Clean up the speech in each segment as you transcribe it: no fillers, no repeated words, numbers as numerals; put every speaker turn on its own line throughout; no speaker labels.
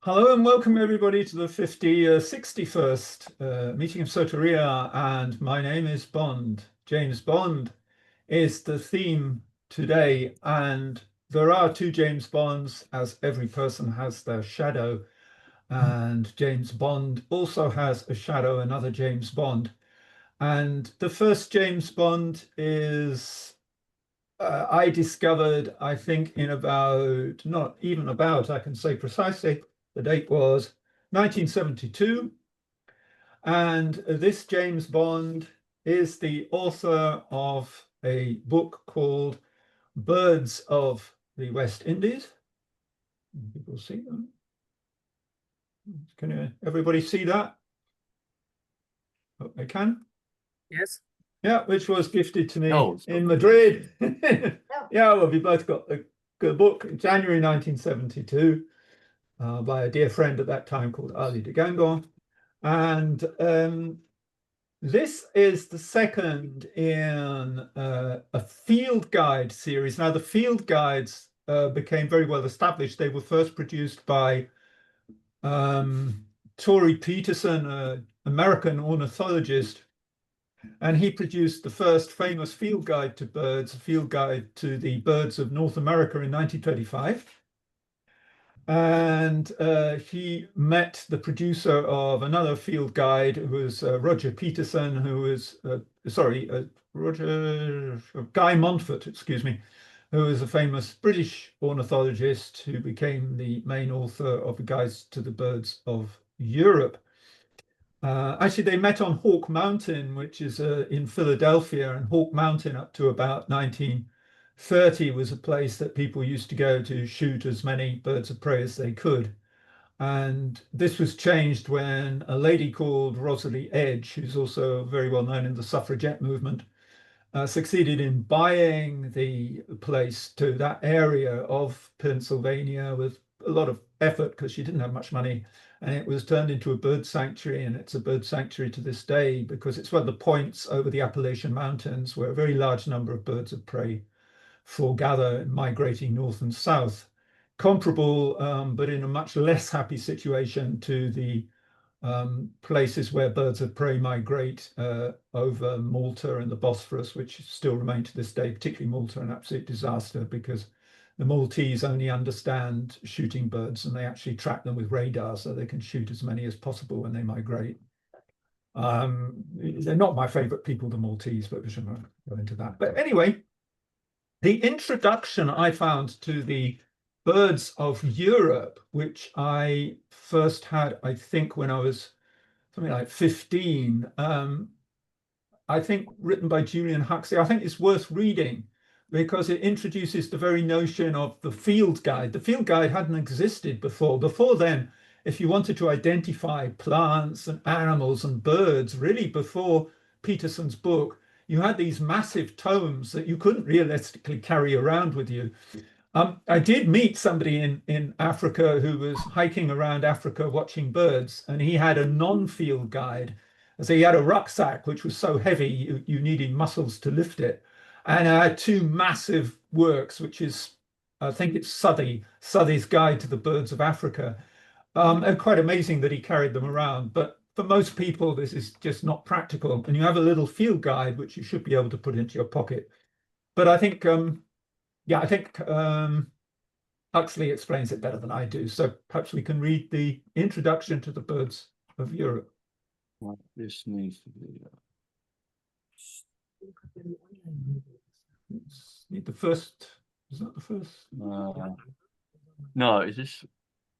Hello and welcome everybody to the 61st meeting of Soteria, and my name is Bond. James Bond is the theme today, and there are two James Bonds, as every person has their shadow, and James Bond also has a shadow, another James Bond. And the first James Bond is I discovered, I think, in about, not even about, I can say precisely, the date was 1972. And this James Bond is the author of a book called Birds of the West Indies. People see them? Can everybody see that? Oh, they can?
Yes.
Yeah, which was gifted to me in
not
Madrid. Yeah, well, we both got the book in January 1972 by a dear friend at that time called Ali de Gangon. And this is the second in a field guide series. Now, the field guides became very well established. They were first produced by Torrey Peterson, an American ornithologist, and he produced the first famous field guide to birds, a field guide to the birds of North America in 1925. And he met the producer of another field guide, who was Roger Peterson, who was, Guy Montfort, excuse me, who was a famous British ornithologist who became the main author of the Guides to the Birds of Europe. Actually, they met on Hawk Mountain, which is in Philadelphia, and Hawk Mountain up to about 1930 was a place that people used to go to shoot as many birds of prey as they could. And this was changed when a lady called Rosalie Edge, who's also very well known in the suffragette movement, succeeded in buying the place to that area of Pennsylvania with a lot of effort because she didn't have much money. And it was turned into a bird sanctuary, and it's a bird sanctuary to this day because it's one of the points over the Appalachian Mountains where a very large number of birds of prey foregather, migrating north and south. Comparable, but in a much less happy situation to the places where birds of prey migrate over Malta and the Bosphorus, which still remain to this day, particularly Malta, an absolute disaster because the Maltese only understand shooting birds and they actually track them with radar so they can shoot as many as possible when they migrate. They're not my favorite people, the Maltese, but we shouldn't go into that. But anyway, the introduction I found to the Birds of Europe, which I first had, I think, when I was something like 15, I think written by Julian Huxley, I think it's worth reading because it introduces the very notion of the field guide. The field guide hadn't existed before. Before then, if you wanted to identify plants and animals and birds, really before Peterson's book, you had these massive tomes that you couldn't realistically carry around with you. I did meet somebody in Africa who was hiking around Africa watching birds, and he had a non-field guide. So he had a rucksack which was so heavy you needed muscles to lift it. And I had two massive works, which is, I think it's Southey's Guide to the Birds of Africa. And quite amazing that he carried them around. But for most people, this is just not practical. And you have a little field guide, which you should be able to put into your pocket. But I think, Huxley explains it better than I do. So perhaps we can read the introduction to the Birds of Europe.
Well, this needs to be.
Need the first. Is that the first?
No, is this?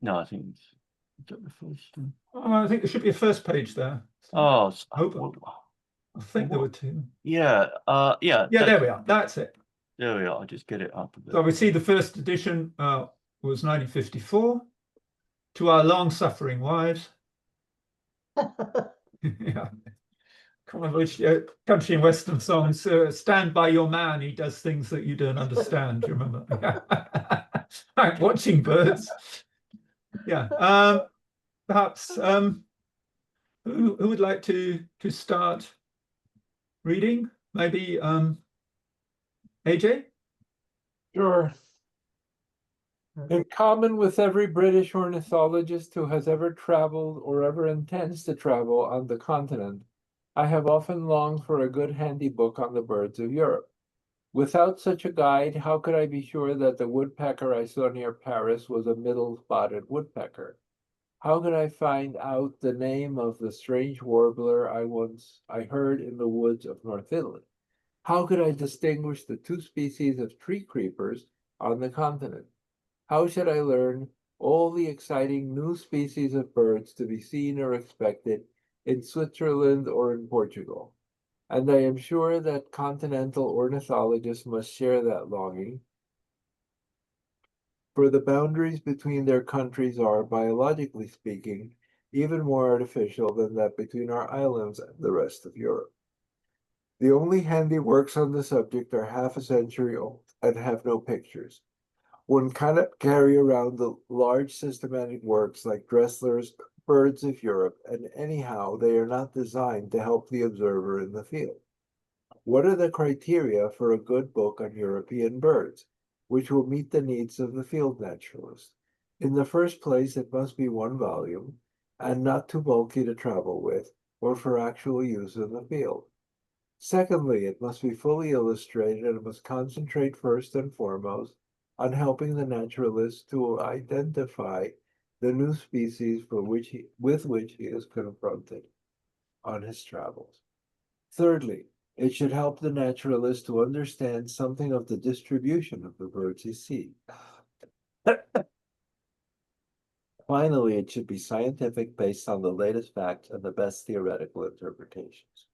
No, I think it's. Is that the first one?
Oh, I think there should be a first page there.
Oh,
I think there were two.
Yeah. Yeah.
Yeah, there we are. That's it.
There we are. I'll just get it up a bit.
So we see the first edition was 1954. To our long-suffering wives. Yeah. Country and Western songs. Stand by your man. He does things that you don't understand. Do you remember? Like watching birds. Yeah. Perhaps who would like to start reading? Maybe AJ?
Sure. In common with every British ornithologist who has ever traveled or ever intends to travel on the continent, I have often longed for a good handy book on the birds of Europe. Without such a guide, how could I be sure that the woodpecker I saw near Paris was a middle-spotted woodpecker? How could I find out the name of the strange warbler I heard in the woods of North Italy? How could I distinguish the two species of tree creepers on the continent? How should I learn all the exciting new species of birds to be seen or expected in Switzerland or in Portugal? And I am sure that continental ornithologists must share that longing, for the boundaries between their countries are, biologically speaking, even more artificial than that between our islands and the rest of Europe. The only handy works on the subject are half a century old and have no pictures. One cannot carry around the large systematic works like Dressler's Birds of Europe, and anyhow, they are not designed to help the observer in the field. What are the criteria for a good book on European birds, which will meet the needs of the field naturalist? In the first place, it must be one volume, and not too bulky to travel with, or for actual use in the field. Secondly, it must be fully illustrated and must concentrate first and foremost on helping the naturalist to identify the new species with which he is confronted on his travels. Thirdly, it should help the naturalist to understand something of the distribution of the birds he sees. Finally, it should be scientific based on the latest facts and the best theoretical interpretations.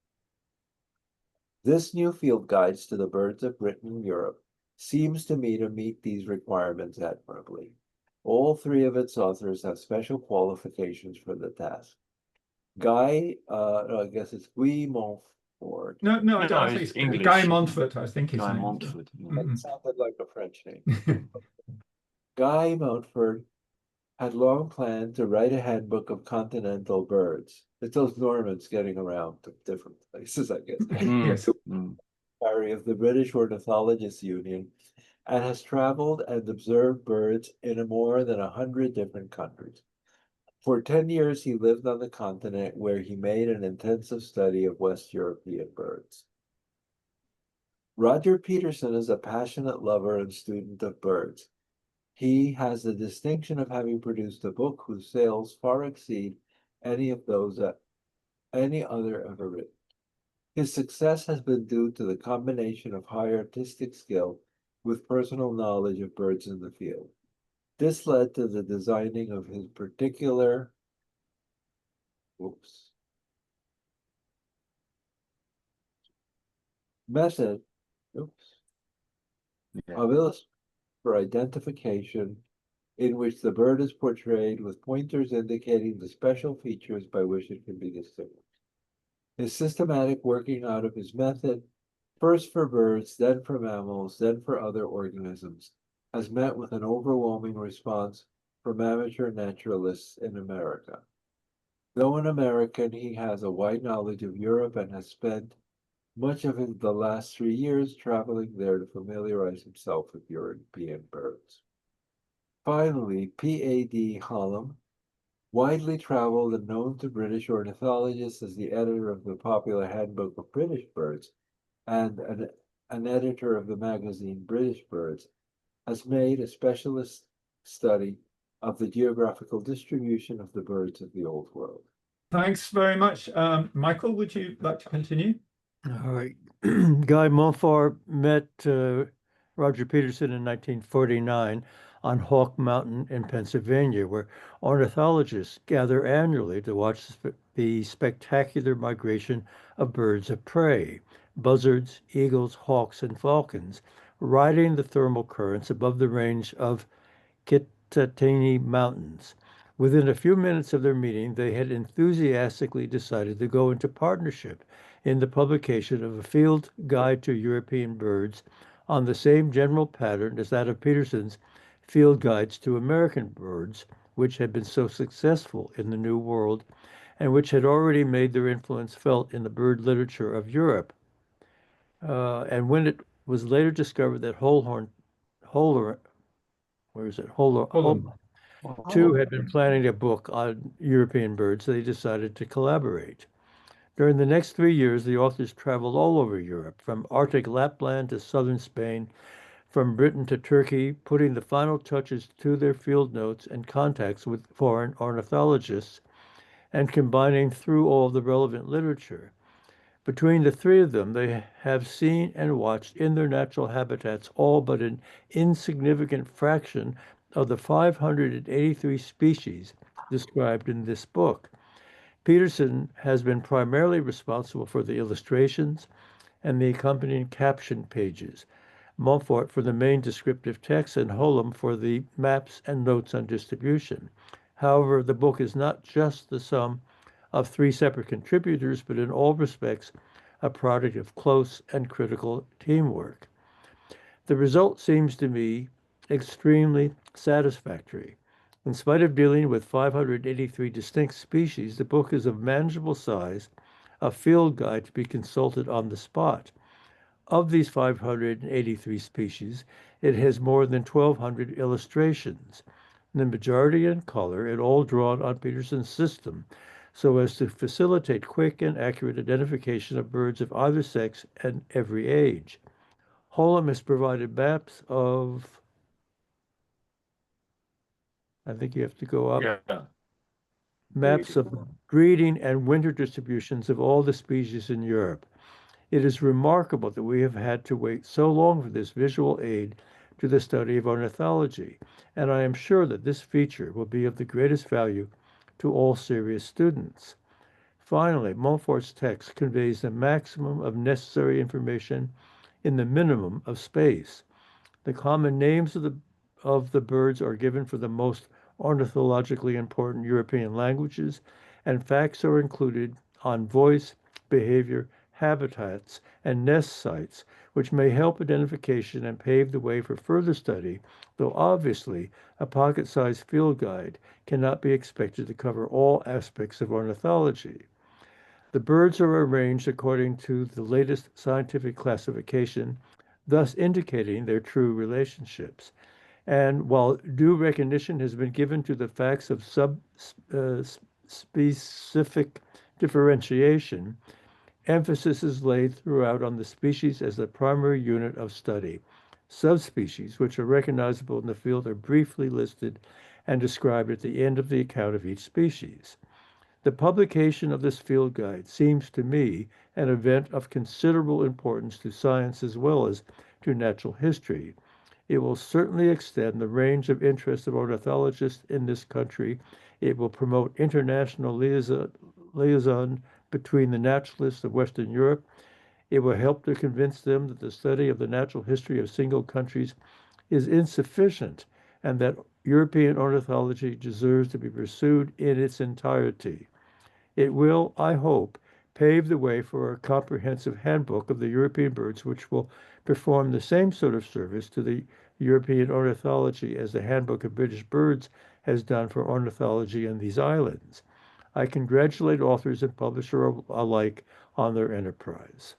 This new field guides to the birds of Britain and Europe seems to me to meet these requirements admirably. All three of its authors have special qualifications for the task. No, I guess it's Guy Montfort.
No,
No,
I think
it's
it's
English.
Guy Montfort, I think his
Guy
name is.
Montfort.
That sounded like a French name. Guy Montfort had long planned to write a handbook of continental birds. It's those Normans getting around to different places, I guess.
Yes.
Secretary of the British Ornithologists Union, and has traveled and observed birds in more than 100 different countries. For 10 years, he lived on the continent where he made an intensive study of West European birds. Roger Peterson is a passionate lover and student of birds. He has the distinction of having produced a book whose sales far exceed any of those that any other ever written. His success has been due to the combination of high artistic skill with personal knowledge of birds in the field. This led to the designing of his particular method of illustration for identification, in which the bird is portrayed with pointers indicating the special features by which it can be distinguished. His systematic working out of his method, first for birds, then for mammals, then for other organisms, has met with an overwhelming response from amateur naturalists in America. Though an American, he has a wide knowledge of Europe and has spent much of the last 3 years traveling there to familiarize himself with European birds. Finally, P.A.D. Hallam, widely traveled and known to British ornithologists as the editor of the popular Handbook of British Birds and an editor of the magazine British Birds, has made a specialist study of the geographical distribution of the birds of the Old World.
Thanks very much. Michael, would you like to continue?
All right. Guy Montfort met Roger Peterson in 1949 on Hawk Mountain in Pennsylvania, where ornithologists gather annually to watch the spectacular migration of birds of prey, buzzards, eagles, hawks, and falcons, riding the thermal currents above the range of Kittatinny Mountains. Within a few minutes of their meeting, they had enthusiastically decided to go into partnership in the publication of a field guide to European birds on the same general pattern as that of Peterson's field guides to American birds, which had been so successful in the New World and which had already made their influence felt in the bird literature of Europe. And when it was later discovered that where is it?
Holland.
Two had been planning a book on European birds. They decided to collaborate. During the next 3 years, the authors traveled all over Europe, from Arctic Lapland to southern Spain, from Britain to Turkey, putting the final touches to their field notes and contacts with foreign ornithologists, and combining through all the relevant literature. Between the three of them, they have seen and watched in their natural habitats all but an insignificant fraction of the 583 species described in this book. Peterson has been primarily responsible for the illustrations and the accompanying caption pages, Montfort for the main descriptive text, and Holm for the maps and notes on distribution. However, the book is not just the sum of three separate contributors, but in all respects, a product of close and critical teamwork. The result seems to me extremely satisfactory. In spite of dealing with 583 distinct species, the book is of manageable size, a field guide to be consulted on the spot. Of these 583 species, it has more than 1,200 illustrations, the majority in color and all drawn on Peterson's system, so as to facilitate quick and accurate identification of birds of either sex and every age. Holm has provided maps of, I think you have to go up,
Yeah.
maps of breeding and winter distributions of all the species in Europe. It is remarkable that we have had to wait so long for this visual aid to the study of ornithology, and I am sure that this feature will be of the greatest value to all serious students. Finally, Montfort's text conveys the maximum of necessary information in the minimum of space. The common names of the birds are given for the most ornithologically important European languages, and facts are included on voice, behavior, habitats, and nest sites, which may help identification and pave the way for further study, though obviously a pocket-sized field guide cannot be expected to cover all aspects of ornithology. The birds are arranged according to the latest scientific classification, thus indicating their true relationships. And while due recognition has been given to the facts of specific differentiation, emphasis is laid throughout on the species as the primary unit of study. Subspecies, which are recognizable in the field, are briefly listed and described at the end of the account of each species. The publication of this field guide seems to me an event of considerable importance to science as well as to natural history. It will certainly extend the range of interest of ornithologists in this country. It will promote international liaison between the naturalists of Western Europe. It will help to convince them that the study of the natural history of single countries is insufficient and that European ornithology deserves to be pursued in its entirety. It will, I hope, pave the way for a comprehensive handbook of the European birds, which will perform the same sort of service to the European ornithology as the Handbook of British Birds has done for ornithology in these islands. I congratulate authors and publishers alike on their enterprise.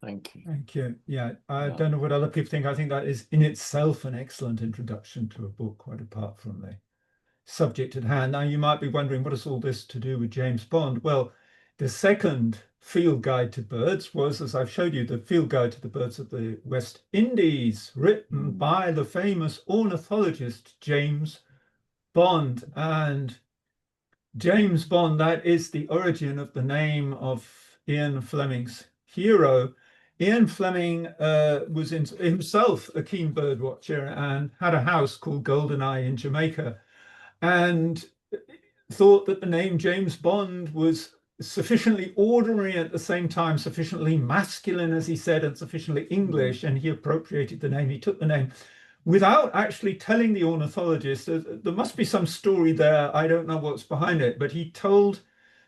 Thank you.
Thank you. Yeah, I
Yeah.
don't know what other people think. I think that is in itself an excellent introduction to a book, quite apart from the subject at hand. Now, you might be wondering, what has all this to do with James Bond? Well, the second field guide to birds was, as I've showed you, the field guide to the birds of the West Indies, written by the famous ornithologist James Bond. And James Bond, that is the origin of the name of Ian Fleming's hero. Ian Fleming was himself a keen bird watcher and had a house called Goldeneye in Jamaica, and thought that the name James Bond was sufficiently ordinary, at the same time sufficiently masculine, as he said, and sufficiently English, and he appropriated the name. He took the name without actually telling the ornithologist. There must be some story there. I don't know what's behind it, but he told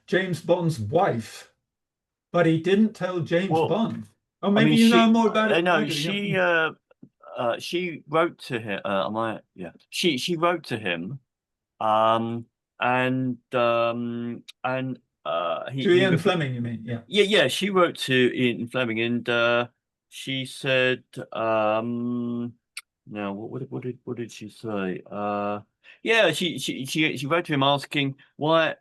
James Bond's wife, but he didn't tell James
Well,
Bond. Oh,
I
maybe
mean,
you know more about it.
no,
than I do.
she wrote to him. Yeah, she wrote to him, and he
To Ian
replied.
Fleming, you mean? Yeah.
Yeah, she wrote to Ian Fleming, and she said Now, what did she say? Yeah, she wrote to him asking why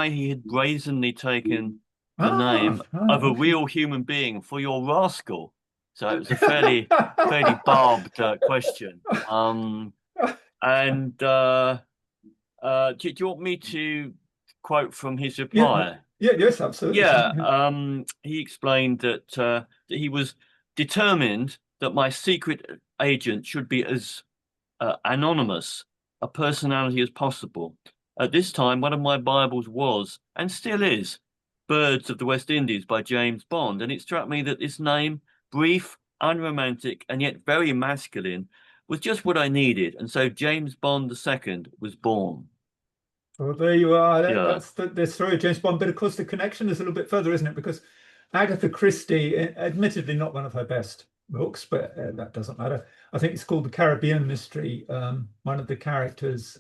he had brazenly taken the name of a real human being for your rascal. So it was a fairly barbed question. And do you want me to quote from his reply?
Yes, absolutely.
Yeah, he explained that he was determined that my secret agent should be as anonymous a personality as possible. At this time, one of my Bibles was, and still is, Birds of the West Indies by James Bond. And it struck me that this name, brief, unromantic, and yet very masculine, was just what I needed. And so James Bond II was born.
Well, there you are.
Yeah.
That's the story of James Bond. But of course, the connection is a little bit further, isn't it? Because Agatha Christie, admittedly not one of her best books, but that doesn't matter. I think it's called The Caribbean Mystery. One of the characters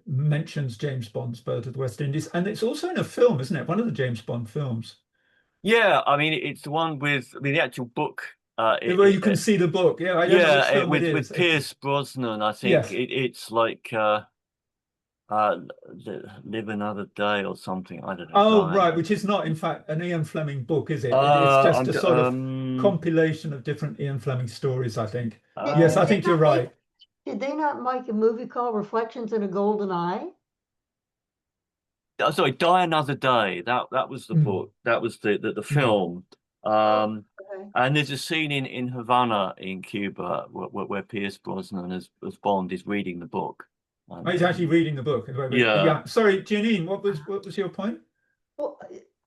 mentions James Bond's Bird of the West Indies, and it's also in a film, isn't it? One of the James Bond films.
Yeah, I mean, it's the one with, I mean, the actual book.
Where you can see the book. Yeah, I don't know which film it is.
With Pierce Brosnan, I think
Yes.
it's like Live Another Day or something. I don't know.
Oh, right, which is not, in fact, an Ian Fleming book, is it? It's just a sort of compilation of different Ian Fleming stories, I think. Yes, I think you're right.
Did they not make a movie called Reflections in a Golden Eye?
Sorry, Die Another Day. That was the book. That was the film.
Okay.
And there's a scene in Havana in Cuba where Pierce Brosnan as Bond is reading the book.
He's actually reading the book.
Yeah.
Sorry, Janine, what was your point?
Well,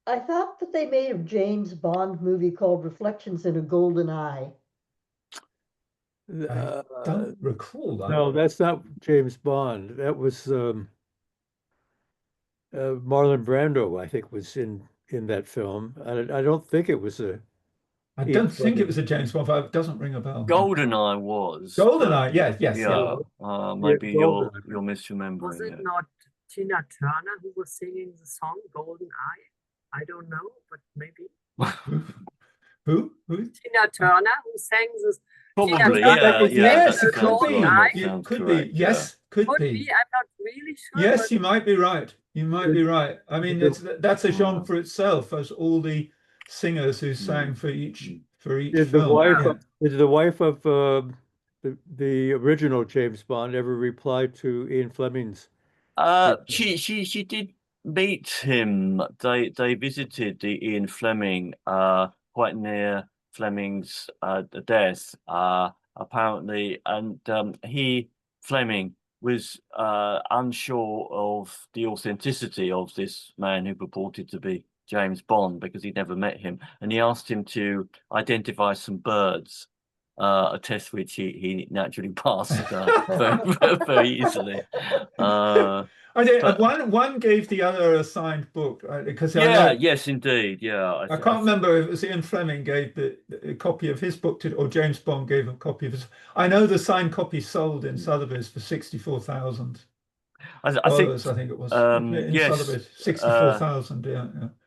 I thought that they made a James Bond movie called Reflections in a Golden Eye.
I don't recall that.
No, that's not James Bond. That was Marlon Brando, I think, was in that film. I don't think it was a.
I don't think it was a James Bond, but it doesn't ring a bell.
GoldenEye was.
GoldenEye, yes.
Yeah. Maybe you're misremembering.
Was it not Tina Turner who was singing the song GoldenEye? I don't know, but maybe.
Who?
Tina Turner who sang this.
Probably,
Yes, it could be.
GoldenEye.
Could be. Yes, could be.
I'm not really sure.
Yes, you might be right. You might be right. I mean, that's a genre for itself, as all the singers who sang for each
Did
film.
the wife of the original James Bond ever reply to Ian Fleming's?
She did meet him. They visited the Ian Fleming quite near Fleming's death apparently, and Fleming was unsure of the authenticity of this man who purported to be James Bond because he'd never met him, and he asked him to identify some birds, a test which he naturally passed very easily.
One gave the other a signed book, right? Because
yes, indeed, yeah.
I can't remember if it was Ian Fleming gave a copy of his book to, or James Bond gave a copy of his. I know the signed copy sold in Sotheby's for $64,000. I think it was.
Yes,
Sotheby's, 64,000.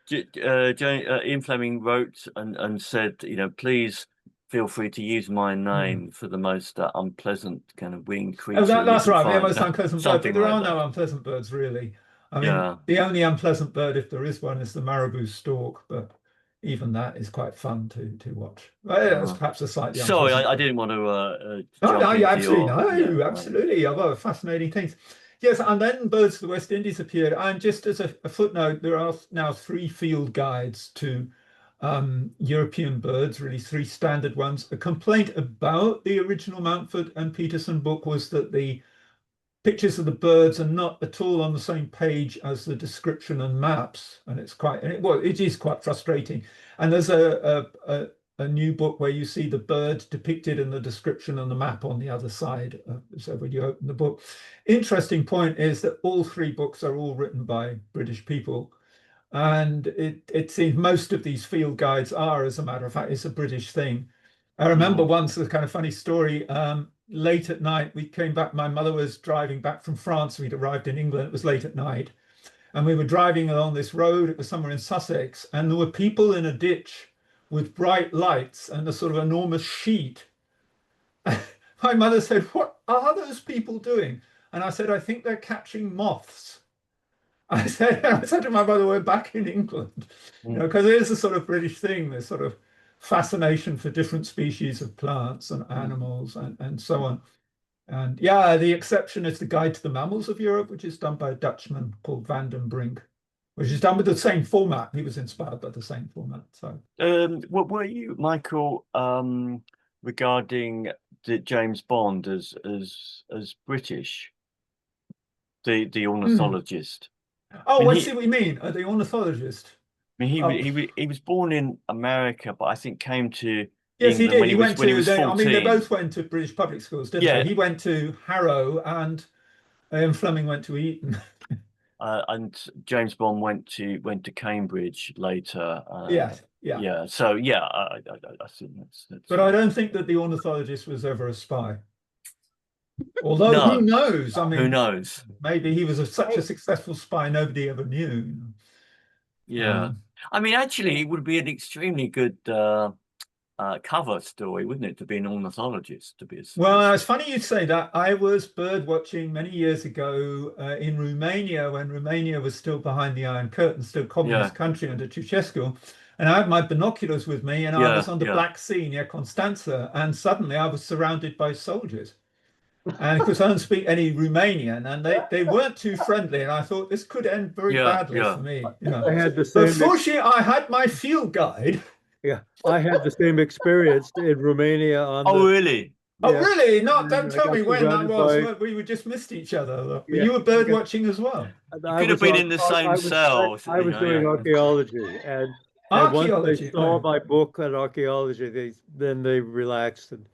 Ian Fleming wrote and said, please feel free to use my name for the most unpleasant kind of winged creature.
Oh, that's right. The most unpleasant bird. But there are no
that.
unpleasant birds, really. I mean, the only unpleasant bird, if there is one, is the marabou stork. But even that is quite fun to watch. Well, it's perhaps a slightly.
Sorry, I didn't want to.
Absolutely. Other fascinating things. Yes, and then Birds of the West Indies appeared. And just as a footnote, there are now 3 field guides to European birds, really 3 standard ones. A complaint about the original Mountford and Peterson book was that the pictures of the birds are not at all on the same page as the description and maps, and it is quite frustrating. And there's a new book where you see the bird depicted in the description and the map on the other side. So when you open the book, interesting point is that all 3 books are all written by British people. And it seems most of these field guides are, as a matter of fact, it's a British thing. I remember once a kind of funny story. Late at night, we came back. My mother was driving back from France. We'd arrived in England. It was late at night. And we were driving along this road. It was somewhere in Sussex. And there were people in a ditch with bright lights and a sort of enormous sheet. my mother said, "What are those people doing?" And I said, "I think they're catching moths." I said to my mother, "We're back in England," because it is a sort of British thing, this sort of fascination for different species of plants and animals and so on. And yeah, the exception is the Guide to the Mammals of Europe, which is done by a Dutchman called Van den Brink, which is done with the same format. He was inspired by the same format. So,
what were you, Michael, regarding James Bond as British, the ornithologist?
oh,
mean,
I see what you mean. The ornithologist.
I mean,
Oh.
he was born in America, but I think came to
Yes, he
England
did.
when
He went
when he
to.
was 14.
I mean, they both went to British public schools, didn't
Yeah.
they? He went to Harrow, and Fleming went to Eton.
And James Bond went to Cambridge later.
Yeah.
Yeah. So yeah, I think that's
But I don't think that the ornithologist was ever a spy. Although
No.
who knows? I
who
mean,
knows?
maybe he was such a successful spy nobody ever knew.
Yeah. I mean, actually, it would be an extremely good cover story, wouldn't it, to be an ornithologist, to be a
Well, it's funny you say that. I was bird watching many years ago in Romania when Romania was still behind the Iron Curtain, still communist country under Ceausescu. And I had my binoculars with me, and I was on the Black Sea near Constanța, and suddenly I was surrounded by soldiers. And of course, I don't speak any Romanian, and they weren't too friendly. And I thought this could end very badly for me. You know.
I had the same.
But fortunately, I had my field guide.
Yeah, I had the same experience in Romania on
Oh,
the.
really?
Oh, really? Not, don't
I
tell
got
me when that
surrounded
was.
by-
We just missed each other. But
Yeah,
you were bird watching as well.
You could have been in the same cell.
I was doing archaeology, and once they saw my book on archaeology, then they relaxed and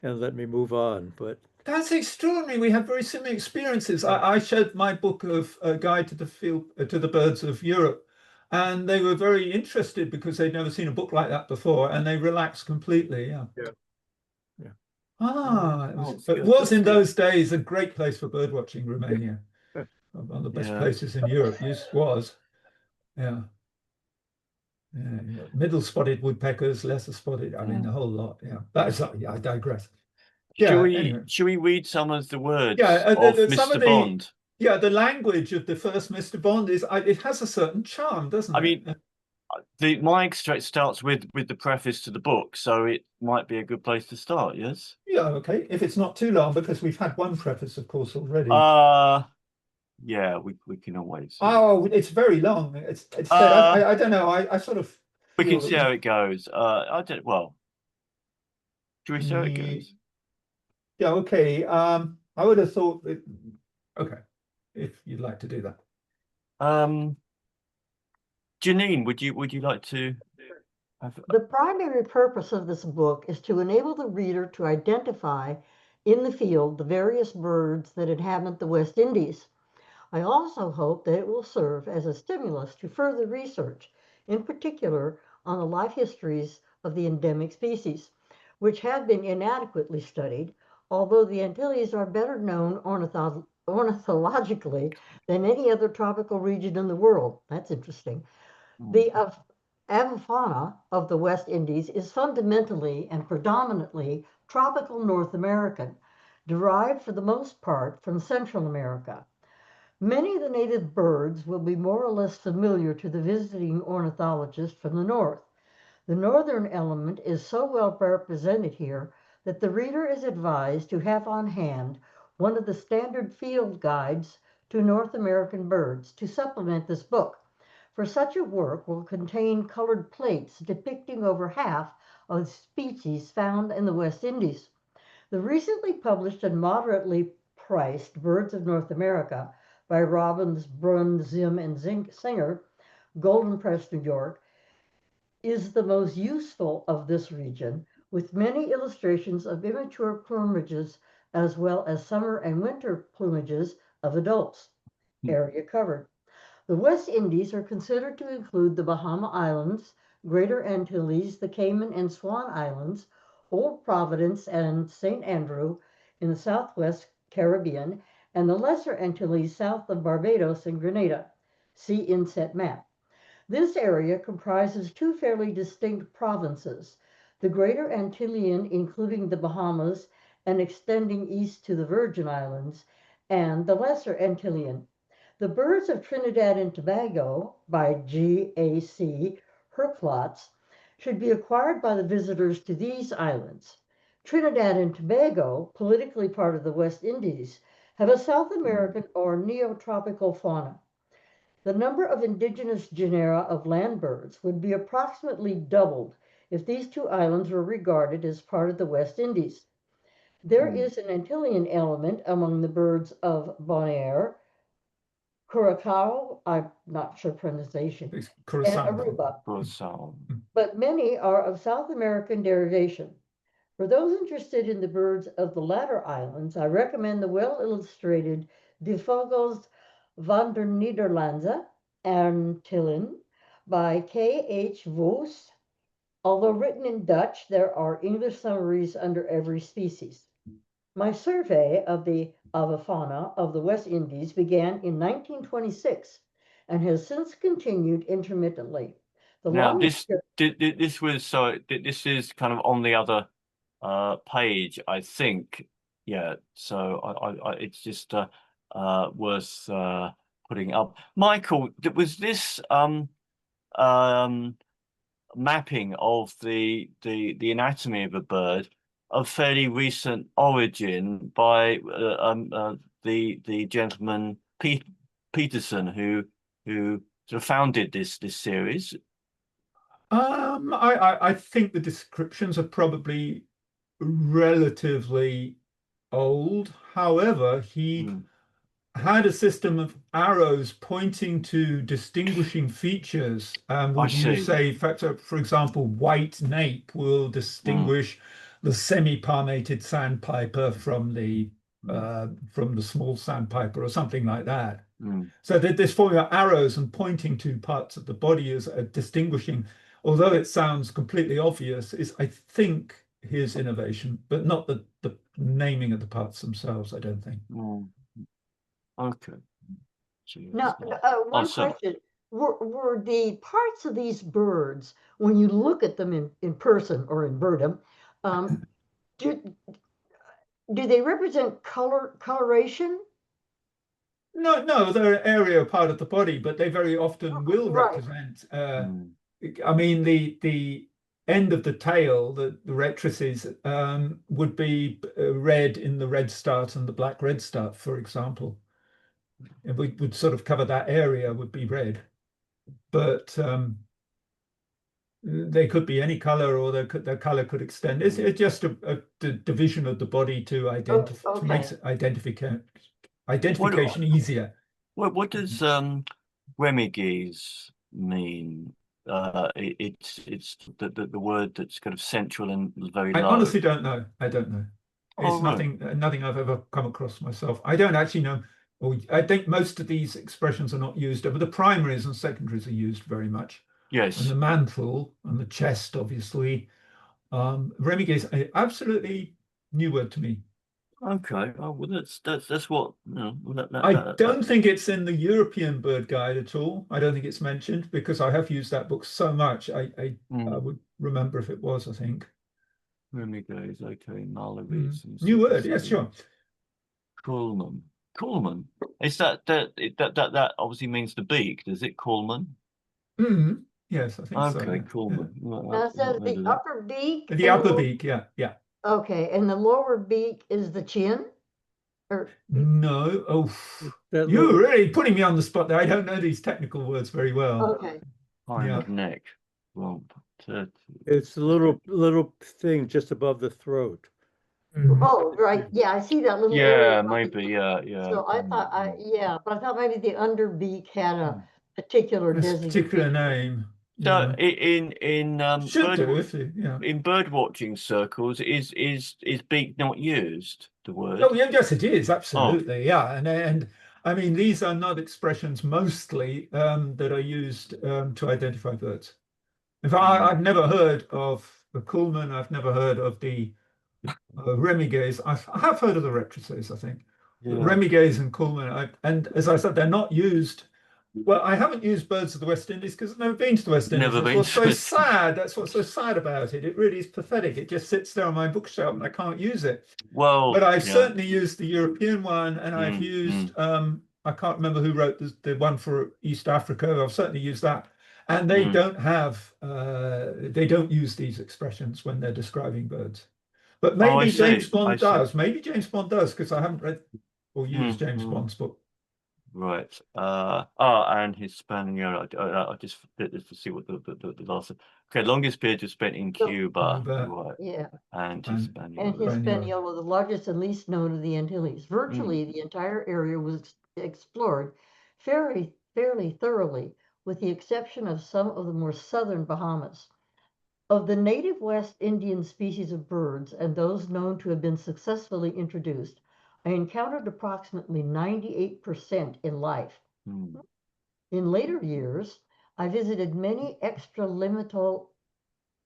let me move on. But
That's extraordinary. We have very similar experiences. I showed my book of a guide to the field to the birds of Europe, and they were very interested because they'd never seen a book like that before, and they relaxed completely. Yeah. It was in those days a great place for bird watching, Romania. One of the best places in Europe. Yes, was. Yeah. Middle spotted woodpeckers, lesser spotted. I mean, the whole lot. Yeah. I digress.
Should we read some of the words of Mr. Bond?
Yeah, the language of the first Mr. Bond it has a certain charm, doesn't it?
I mean, my extract starts with the preface to the book, so it might be a good place to start. Yes.
Yeah. Okay. If it's not too long, because we've had one preface, of course, already.
Yeah, we can always.
Oh, it's very long. It's I don't know. I sort of.
We can see how it goes. I don't. Well, should we see how it goes?
Yeah. Okay. I would have thought that. Okay, if you'd like to do that.
Janine, would you like to?
The primary purpose of this book is to enable the reader to identify in the field the various birds that inhabit the West Indies. I also hope that it will serve as a stimulus to further research, in particular on the life histories of the endemic species, which have been inadequately studied, although the Antilles are better known ornithologically than any other tropical region in the world. That's interesting. The avifauna of the West Indies is fundamentally and predominantly tropical North American, derived for the most part from Central America. Many of the native birds will be more or less familiar to the visiting ornithologist from the north. The northern element is so well represented here that the reader is advised to have on hand one of the standard field guides to North American birds to supplement this book, for such a work will contain colored plates depicting over half of the species found in the West Indies. The recently published and moderately priced Birds of North America by Robbins, Brunn, Zim, and Singer, Golden Press, New York, is the most useful of this region, with many illustrations of immature plumages as well as summer and winter plumages of adults. Area covered. The West Indies are considered to include the Bahama Islands, Greater Antilles, the Cayman and Swan Islands, Old Providence and St. Andrew in the Southwest Caribbean, and the Lesser Antilles south of Barbados and Grenada. See inset map. This area comprises two fairly distinct provinces, the Greater Antillean, including the Bahamas and extending east to the Virgin Islands, and the Lesser Antillean. The birds of Trinidad and Tobago, by G.A.C. Herklots, should be acquired by the visitors to these islands. Trinidad and Tobago, politically part of the West Indies, have a South American or neotropical fauna. The number of indigenous genera of land birds would be approximately doubled if these two islands were regarded as part of the West Indies. There is an Antillean element among the birds of Bonaire, Curacao, I'm not sure pronunciation,
It's
and
Curacao.
Aruba, but many are of South American derivation. For those interested in the birds of the latter islands, I recommend the well-illustrated De Vogels van der Nederlandse Antillen by K.H. Voos. Although written in Dutch, there are English summaries under every species. My survey of the avifauna of the West Indies began in 1926 and has since continued intermittently. The
Now
longest
this was this is kind of on the other page, I think. Yeah, so I it's just worth putting up. Michael, was this mapping of the anatomy of a bird of fairly recent origin by the gentleman Peterson who sort of founded this series?
I think the descriptions are probably relatively old. However, he had a system of arrows pointing to distinguishing features. Would you
see.
say, for example, white nape will distinguish the semi-palmated sandpiper from the small sandpiper or something like that. So this formula arrows and pointing to parts of the body is distinguishing, although it sounds completely obvious, is I think his innovation, but not the naming of the parts themselves, I don't think.
Okay.
Now, one question. Were the parts of these birds, when you look at them in person or in birdom, do they represent coloration?
No, they're an area part of the body, but they very often will represent. I mean, the end of the tail, the rectrices, would be red in the red start and the black red start, for example. And we would sort of cover that area would be red, but they could be any color, or their color could extend. It's just a division of the body to identify to make identification easier.
What does Remiges mean? It's the word that's kind of central and very low.
I honestly don't know. I don't know. It's nothing I've ever come across myself. I don't actually know. I think most of these expressions are not used, but the primaries and secondaries are used very much.
Yes.
And the mantle and the chest, obviously. Remiges, absolutely new word to me.
Okay. Oh well, that's what.
I don't think it's in the European Bird Guide at all. I don't think it's mentioned because I have used that book so much. I would remember if it was. I think.
Remiges, okay. Malavis.
New word, yes, sure.
Coleman. Is that obviously means the beak? Does it, Coleman?
Yes, I think so.
Okay, Coleman.
Now, so the upper beak.
The upper beak, yeah.
Okay, and the lower beak is the chin?
No, you're really putting me on the spot there. I don't know these technical words very well.
Okay.
Neck. Rump.
It's a little thing just above the throat.
Oh, right. Yeah, I see that little
area.
area.
Maybe. Yeah.
So I thought, but I thought maybe the underbeak had a particular designation.
Particular name.
So in bird watching circles, is beak not used? The word?
Oh, yes, it is absolutely. Yeah, and I mean these are not expressions mostly that are used to identify birds. In fact, I've never heard of the Coleman. I've never heard of the Remiges. I have heard of the rectrices, I think. Remiges and Coleman, and as I said, they're not used Well, I haven't used Birds of the West Indies because I've never been to the West Indies.
Never
That's
been
what's
to
so
West Indies.
sad. That's what's so sad about it. It really is pathetic. It just sits there on my bookshelf and I can't use it.
Well,
But I've
yeah.
certainly used the European one, and I've
Mm,
used I can't remember who wrote the one for East Africa. I've certainly used that. And they
Mm.
don't have they don't use these expressions when they're describing birds. But
Oh, I
maybe James
see. I
Bond
see.
does. Maybe James Bond does, because I haven't read or used James
mm.
Bond's book.
Right. And Hispaniola. I just fit this to see what the last. Okay, longest period was spent in Cuba.
Cuba.
Right.
Yeah.
And
And-
Hispaniola.
And Hispaniola, the largest and least known of the Antilles. Virtually the entire area was explored fairly thoroughly, with the exception of some of the more southern Bahamas. Of the native West Indian species of birds and those known to have been successfully introduced, I encountered approximately 98% in life.
Mm.
In later years, I visited many extralimital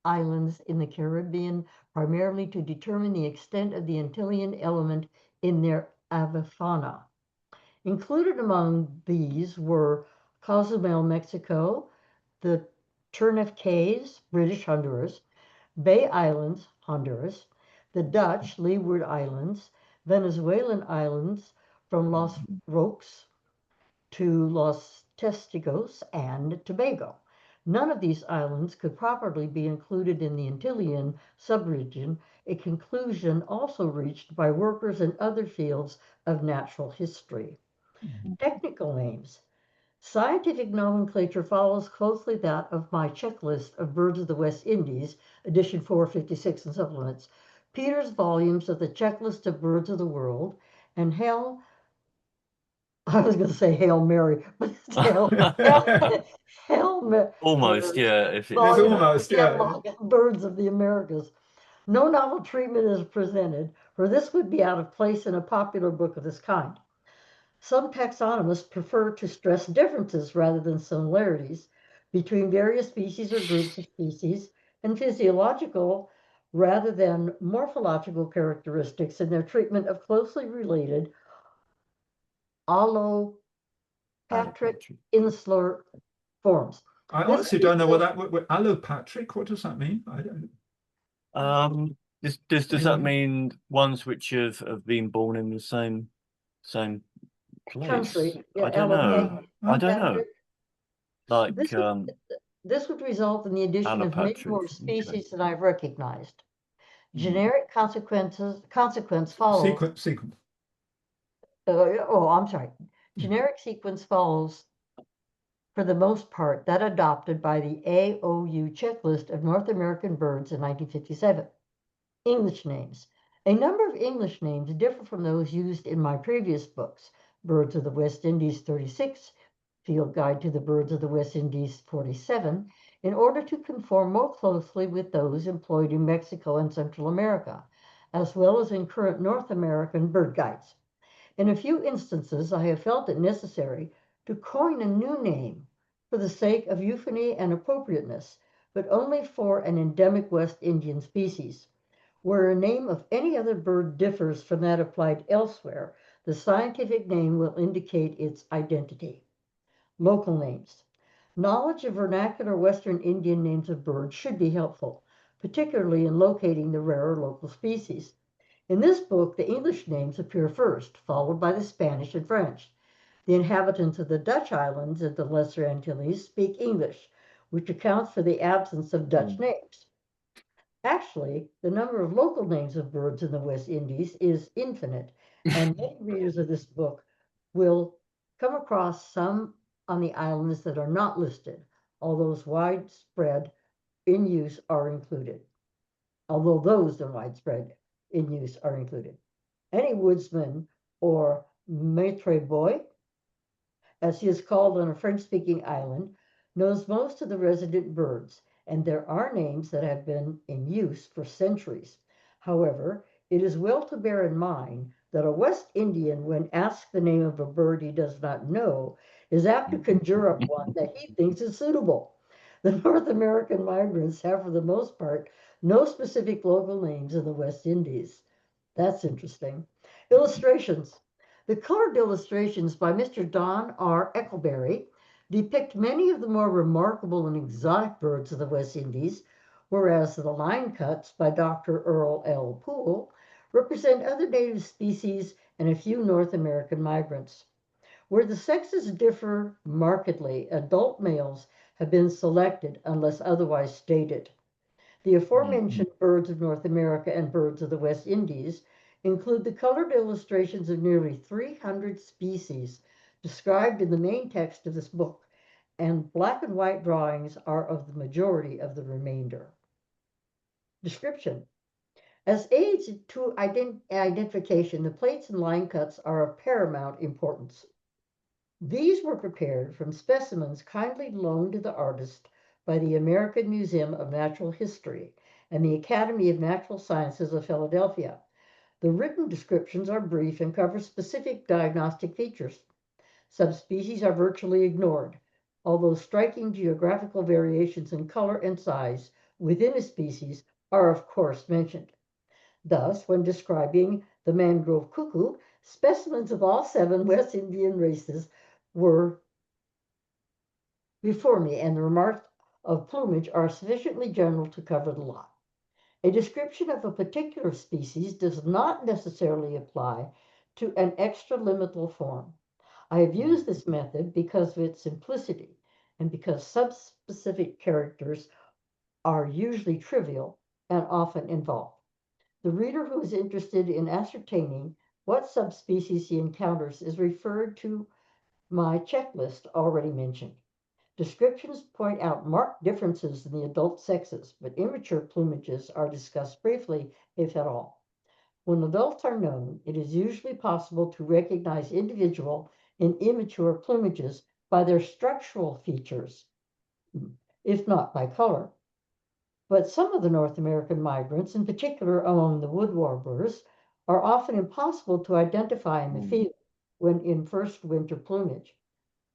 islands in the Caribbean, primarily to determine the extent of the Antillean element in their avifauna. Included among these were Cozumel, Mexico, the Turneffe Cays, British Honduras, Bay Islands, Honduras, the Dutch Leeward Islands, Venezuelan islands from Los Roques to Los Testigos and Tobago. None of these islands could properly be included in the Antillean subregion, a conclusion also reached by workers in other fields of natural history. Technical names. Scientific nomenclature follows closely that of my checklist of birds of the West Indies, edition 456 and supplements, Peter's volumes of the checklist of birds of the world, and I was going to say Hail Mary, but it's
Almost, yeah. If it's
There's
volume of
almost,
the
yeah.
catalog of birds of the Americas. No novel treatment is presented, for this would be out of place in a popular book of this kind. Some taxonomists prefer to stress differences rather than similarities between various species or groups of species, and physiological rather than morphological characteristics in their treatment of closely related allopatric insular forms.
I
This
honestly don't know what allopatric, what does that mean? I don't.
Does that
Anyone?
mean ones which have been born in the same place?
country,
I don't know. I don't know. Like
This would result in the addition of many
allopatric.
more
Okay.
species than I've recognized. Generic consequence follows.
Sequence.
I'm sorry. Generic sequence follows, for the most part, that adopted by the AOU checklist of North American birds in 1957. English names. A number of English names differ from those used in my previous books, Birds of the West Indies 36, Field Guide to the Birds of the West Indies 47, in order to conform more closely with those employed in Mexico and Central America, as well as in current North American bird guides. In a few instances, I have felt it necessary to coin a new name for the sake of euphony and appropriateness, but only for an endemic West Indian species. Where a name of any other bird differs from that applied elsewhere, the scientific name will indicate its identity. Local names. Knowledge of vernacular Western Indian names of birds should be helpful, particularly in locating the rarer local species. In this book, the English names appear first, followed by the Spanish and French. The inhabitants of the Dutch islands and the Lesser Antilles speak English, which accounts for the absence of Dutch names. Actually, the number of local names of birds in the West Indies is infinite, and many readers of this book will come across some on the islands that are not listed, although those widespread in use are included. Any woodsman, or maître boy, as he is called on a French-speaking island, knows most of the resident birds, and there are names that have been in use for centuries. However, it is well to bear in mind that a West Indian, when asked the name of a bird he does not know, is apt to conjure up one that he thinks is suitable. The North American migrants have, for the most part, no specific local names in the West Indies. That's interesting. Illustrations. The colored illustrations by Mr. Don R. Eckleberry depict many of the more remarkable and exotic birds of the West Indies, whereas the line cuts by Dr. Earl L. Poole represent other native species and a few North American migrants. Where the sexes differ markedly, adult males have been selected unless otherwise stated. The aforementioned birds of North America and birds of the West Indies include the colored illustrations of nearly 300 species described in the main text of this book, and black and white drawings are of the majority of the remainder. Description. As aids to identification, the plates and line cuts are of paramount importance. These were prepared from specimens kindly loaned to the artist by the American Museum of Natural History and the Academy of Natural Sciences of Philadelphia. The written descriptions are brief and cover specific diagnostic features. Subspecies are virtually ignored, although striking geographical variations in color and size within a species are of course mentioned. Thus, when describing the mangrove cuckoo, specimens of all 7 West Indian races were before me, and the remarks of plumage are sufficiently general to cover the lot. A description of a particular species does not necessarily apply to an extraliminal form. I have used this method because of its simplicity and because subspecific characters are usually trivial and often involved. The reader who is interested in ascertaining what subspecies he encounters is referred to my checklist already mentioned. Descriptions point out marked differences in the adult sexes, but immature plumages are discussed briefly, if at all. When adults are known, it is usually possible to recognize individual and immature plumages by their structural features, if not by color. But some of the North American migrants, in particular among the wood warblers, are often impossible to identify in the field when in first winter plumage.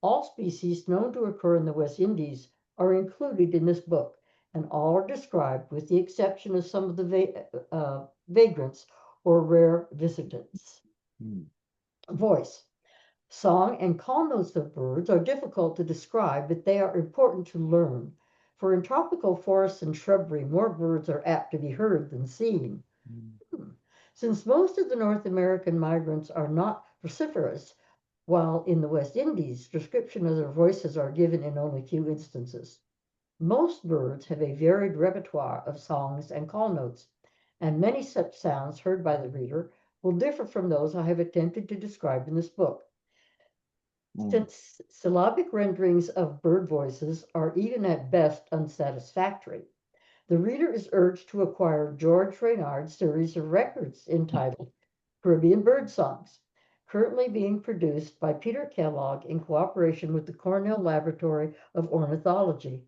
All species known to occur in the West Indies are included in this book, and all are described with the exception of some of the vagrants or rare visitants. Voice. Song and call notes of birds are difficult to describe, but they are important to learn. For in tropical forests and shrubbery, more birds are apt to be heard than seen. Since most of the North American migrants are not vociferous, while in the West Indies, description of their voices are given in only few instances. Most birds have a varied repertoire of songs and call notes, and many such sounds heard by the reader will differ from those I have attempted to describe in this book. Since syllabic renderings of bird voices are even at best unsatisfactory, the reader is urged to acquire George Reynard's series of records entitled Caribbean Bird Songs, currently being produced by Peter Kellogg in cooperation with the Cornell Laboratory of Ornithology.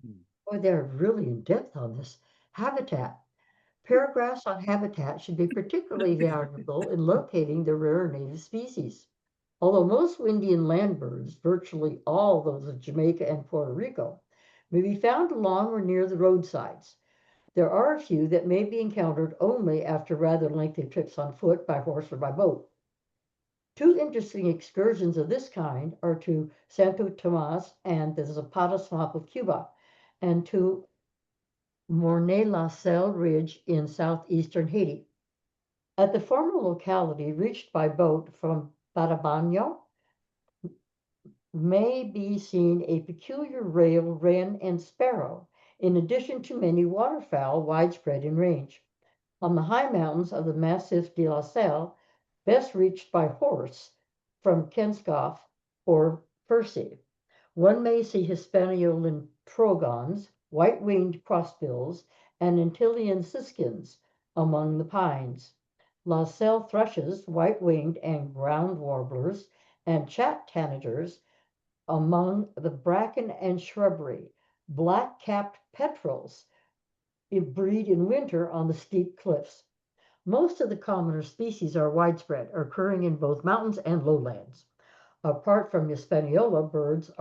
Boy, they're really in depth on this. Habitat. Paragraphs on habitat should be particularly valuable in locating the rare native species. Although most Indian land birds, virtually all those of Jamaica and Puerto Rico, may be found along or near the roadsides, there are a few that may be encountered only after rather lengthy trips on foot, by horse, or by boat. 2 interesting excursions of this kind are to Santo Tomas and the Zapata Swamp of Cuba, and to Mornay-la-Selle Ridge in southeastern Haiti. At the former locality, reached by boat from Barabaño, may be seen a peculiar rail, wren, and sparrow, in addition to many waterfowl widespread in range. On the high mountains of the Massif de la Selle, best reached by horse from Kenskoff or Percy, one may see Hispaniolan trogons, white-winged crossbills, and Antillean siskins among the pines. La Selle thrushes, white-winged and ground warblers, and chat tanagers among the bracken and shrubbery. Black-capped petrels breed in winter on the steep cliffs. Most of the commoner species are widespread, occurring in both mountains and lowlands. Apart from Hispaniola, birds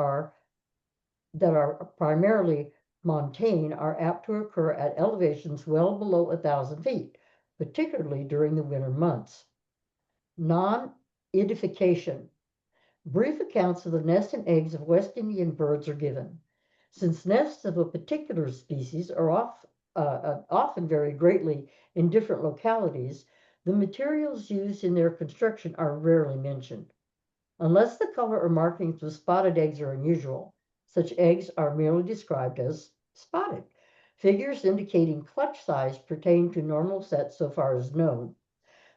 that are primarily montane are apt to occur at elevations well below 1,000 feet, particularly during the winter months. Non-edification. Brief accounts of the nest and eggs of West Indian birds are given. Since nests of a particular species are often vary greatly in different localities, the materials used in their construction are rarely mentioned. Unless the color or markings of spotted eggs are unusual, such eggs are merely described as spotted. Figures indicating clutch size pertain to normal sets so far as known.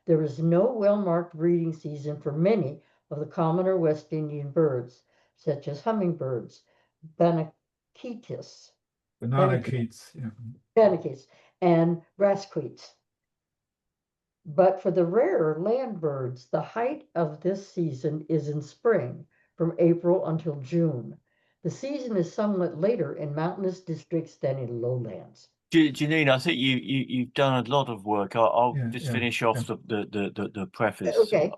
There is no well-marked breeding season for many of the commoner West Indian birds, such as hummingbirds, bannakeets,
Bananakeets, yeah.
bannakeets, and grasqueets. But for the rarer land birds, the height of this season is in spring, from April until June. The season is somewhat later in mountainous districts than in lowlands.
Janine, I think you've done a lot of work. I'll
Yeah,
just
yeah,
finish off
yeah.
the preface.
Okay.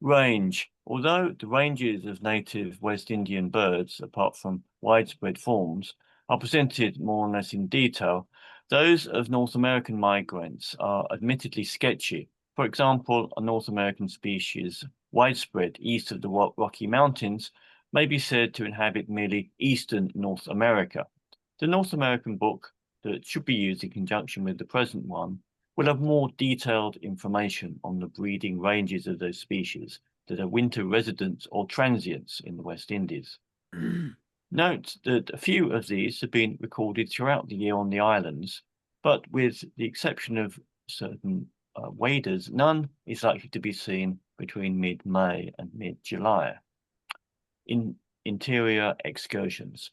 Range. Although the ranges of native West Indian birds, apart from widespread forms, are presented more or less in detail, those of North American migrants are admittedly sketchy. For example, a North American species widespread east of the Rocky Mountains may be said to inhabit merely eastern North America. The North American book that should be used in conjunction with the present one will have more detailed information on the breeding ranges of those species that are winter residents or transients in the West Indies. Note that a few of these have been recorded throughout the year on the islands, but with the exception of certain waders, none is likely to be seen between mid-May and mid-July. In interior excursions.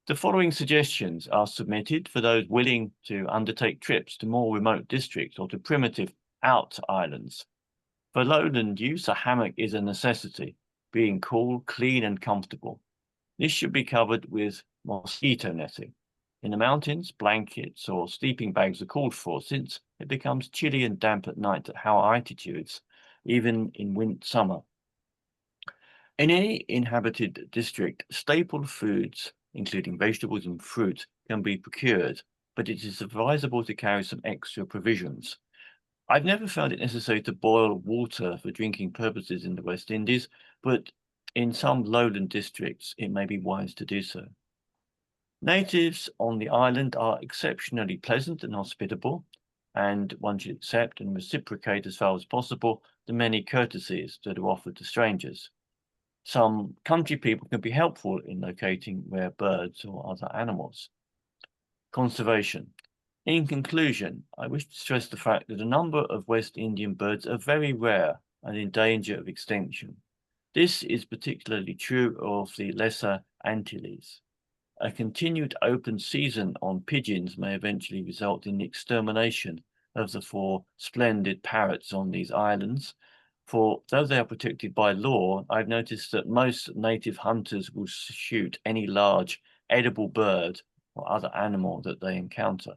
The following suggestions are submitted for those willing to undertake trips to more remote districts or to primitive out islands. For lowland use, a hammock is a necessity, being cool, clean, and comfortable. This should be covered with mosquito netting. In the mountains, blankets or sleeping bags are called for, since it becomes chilly and damp at night at higher altitudes, even in summer. In any inhabited district, staple foods, including vegetables and fruit, can be procured, but it is advisable to carry some extra provisions. I've never found it necessary to boil water for drinking purposes in the West Indies, but in some lowland districts, it may be wise to do so. Natives on the island are exceptionally pleasant and hospitable, and one should accept and reciprocate as far as possible the many courtesies that are offered to strangers. Some country people can be helpful in locating rare birds or other animals. Conservation. In conclusion, I wish to stress the fact that a number of West Indian birds are very rare and in danger of extinction. This is particularly true of the Lesser Antilles. A continued open season on pigeons may eventually result in the extermination of the 4 splendid parrots on these islands. For though they are protected by law, I've noticed that most native hunters will shoot any large edible bird or other animal that they encounter.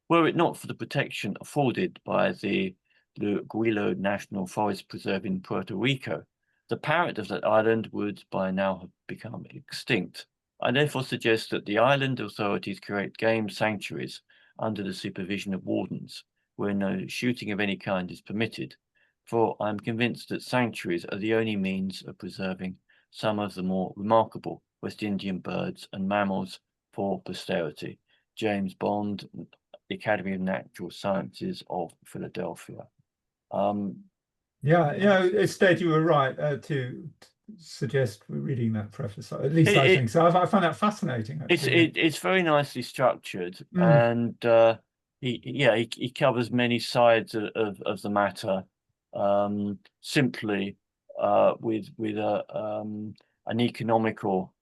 Were it not for the protection afforded by the Luguilo National Forest Preserve in Puerto Rico, the parrot of that island would by now have become extinct. I therefore suggest that the island authorities create game sanctuaries under the supervision of wardens, where no shooting of any kind is permitted, for I'm convinced that sanctuaries are the only means of preserving some of the more remarkable West Indian birds and mammals for posterity. James Bond, the Academy of Natural Sciences of Philadelphia.
Yeah, instead you were right to suggest we're reading that preface. At least I think so. I find that fascinating. Actually.
It's very nicely structured, and he covers many sides of the matter simply with an economical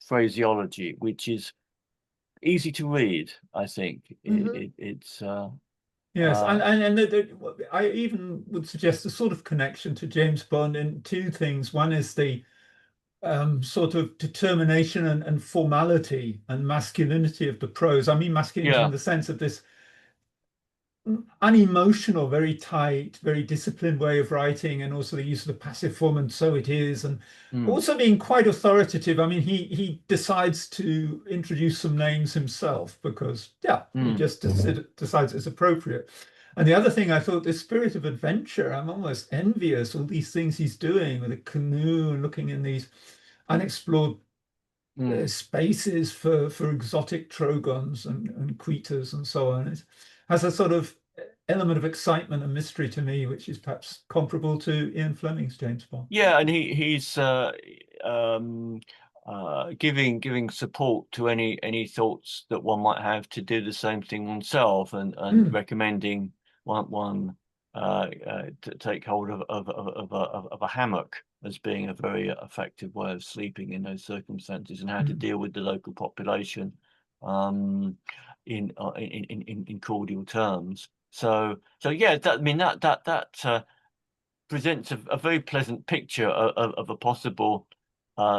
phraseology, which is easy to read. I think it's
yes, and I even would suggest a sort of connection to James Bond in 2 things. One is the sort of determination and formality and masculinity of the prose. I mean masculinity in the sense of this unemotional, very tight, very disciplined way of writing, and also the use of the passive form, and so it is, and also being quite authoritative. I mean, he decides to introduce some names himself because, he just decides it's appropriate. And the other thing I thought, the spirit of adventure, I'm almost envious all these things he's doing with a canoe and looking in these unexplored spaces for exotic trogons and quitas and so on. It has a sort of element of excitement and mystery to me, which is perhaps comparable to Ian Fleming's James Bond.
Yeah, and he's giving support to any thoughts that one might have to do the same thing oneself, and recommending one to take hold of a hammock as being a very effective way of sleeping in those circumstances, and how to deal with the local population in cordial terms. So yeah, I mean that presents a very pleasant picture of a possible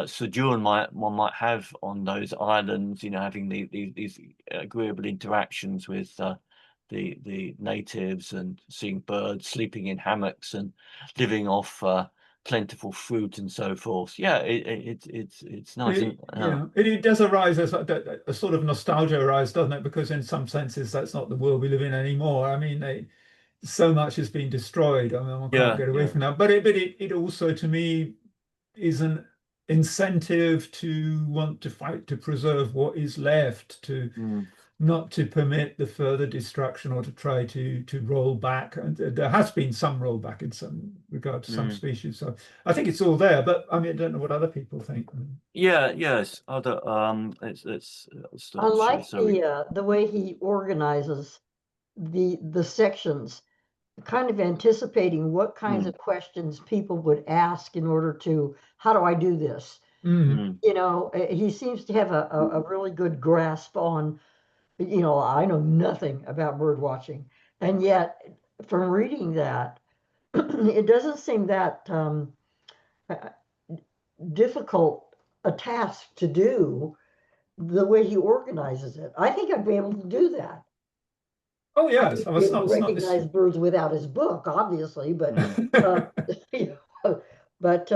sojourn one might have on those islands. You know, having these agreeable interactions with the natives, and seeing birds, sleeping in hammocks, and living off plentiful fruit and so forth. Yeah, it's nice.
It does arise as a sort of nostalgia arise, doesn't it? Because in some senses, that's not the world we live in anymore. I mean, so much has been destroyed. I mean, one can't get away from that. But it also, to me, is an incentive to want to fight to preserve what is left, to not to permit the further destruction, or to try to roll back. And there has been some rollback in some regard to some species. So I think it's all there. But I mean, I don't know what other people think.
Yes. Other
I like the way he organizes the sections, kind of anticipating what kinds of questions people would ask in order to, how do I do this? You know, he seems to have a really good grasp on, you know, I know nothing about bird watching, and yet from reading that, it doesn't seem that difficult a task to do, the way he organizes it. I think I'd be able to do that.
Oh yes,
I would be able to recognize birds without his book, obviously, but you know, but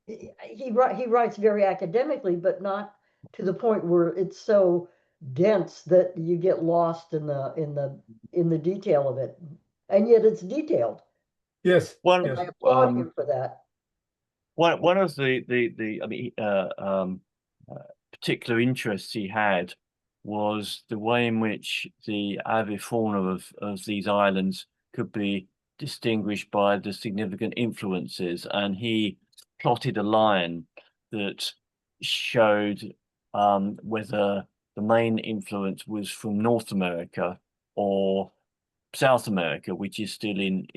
he writes very academically, but not to the point where it's so dense that you get lost in the detail of it, and yet it's detailed.
Yes,
I applaud him for that.
One of the I mean particular interests he had was the way in which the avifauna of these islands could be distinguished by the significant influences, and he plotted a line that showed whether the main influence was from North America or South America, which is still in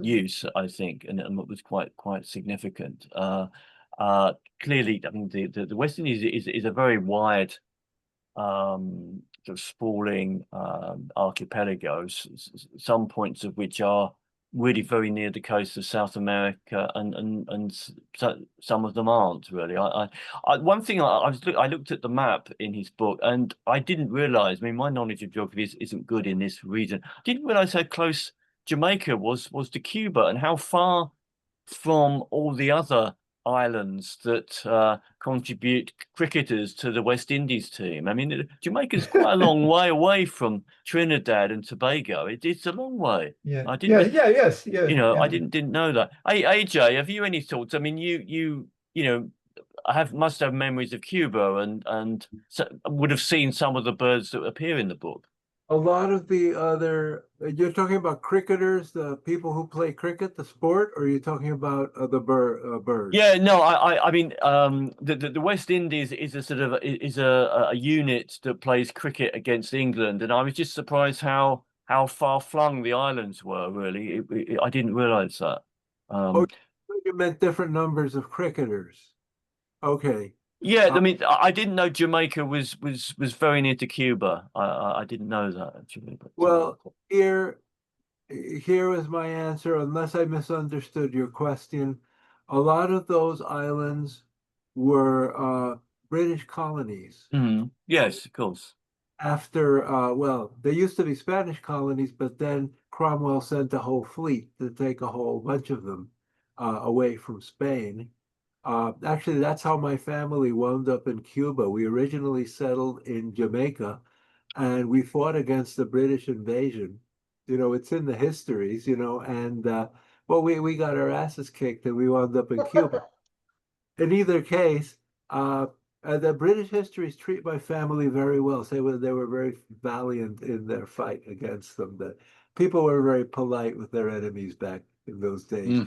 use, I think, and it was quite significant. Clearly, I mean, the West Indies is a very wide sort of sprawling archipelago, some points of which are really very near the coast of South America, and some of them aren't really. One thing I looked at the map in his book, and I didn't realize, I mean, my knowledge of geography isn't good in this region. I didn't realize how close Jamaica was to Cuba, and how far from all the other islands that contribute cricketers to the West Indies team. I mean, Jamaica's quite a long way away from Trinidad and Tobago. It's a long way.
Yeah.
I didn't.
Yes.
You know, I didn't know that. Hey, AJ, have you any thoughts? I mean, you know, must have memories of Cuba, and so would have seen some of the birds that appear in the book.
A lot of the other, you're talking about cricketers, the people who play cricket, the sport, or are you talking about the birds?
Yeah, no, I mean, the West Indies is a sort of a unit that plays cricket against England, and I was just surprised how far flung the islands were. Really, I didn't realise that.
Oh, you meant different numbers of cricketers. Okay.
Yeah, I mean, I didn't know Jamaica was very near to Cuba. I didn't know that actually. But,
well, here is my answer, unless I misunderstood your question. A lot of those islands were British colonies.
Yes, of course.
After, well, they used to be Spanish colonies, but then Cromwell sent a whole fleet to take a whole bunch of them away from Spain. Actually, that's how my family wound up in Cuba. We originally settled in Jamaica, and we fought against the British invasion. You know, it's in the histories, you know, and well, we got our asses kicked and we wound up in Cuba. In either case, the British histories treat my family very well. Say they were very valiant in their fight against them. That people were very polite with their enemies back in those days.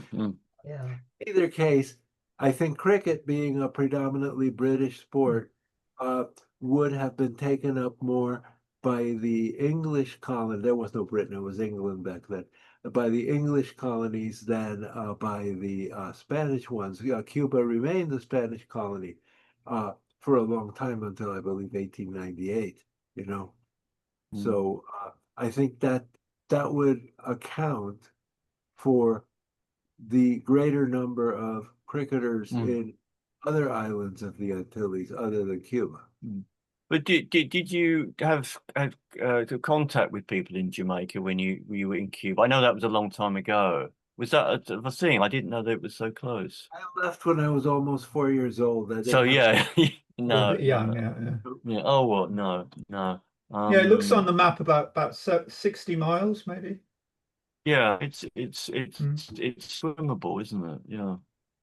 Yeah.
Either case, I think cricket, being a predominantly British sport, would have been taken up more by the English colony. There was no Britain; it was England back then. By the English colonies than by the Spanish ones. Cuba remained a Spanish colony for a long time until I believe 1898. You know, so I think that that would account for the greater number of cricketers in other islands of the Antilles other than Cuba.
But did you have contact with people in Jamaica when you were in Cuba? I know that was a long time ago. Was that a thing? I didn't know that it was so close.
I left when I was almost 4 years old. I
So
didn't have-
yeah,
A
no,
bit young,
no,
yeah.
yeah. Oh well, no.
Yeah, it looks on the map about 60 miles, maybe.
Yeah, it's swimmable, isn't it? Yeah.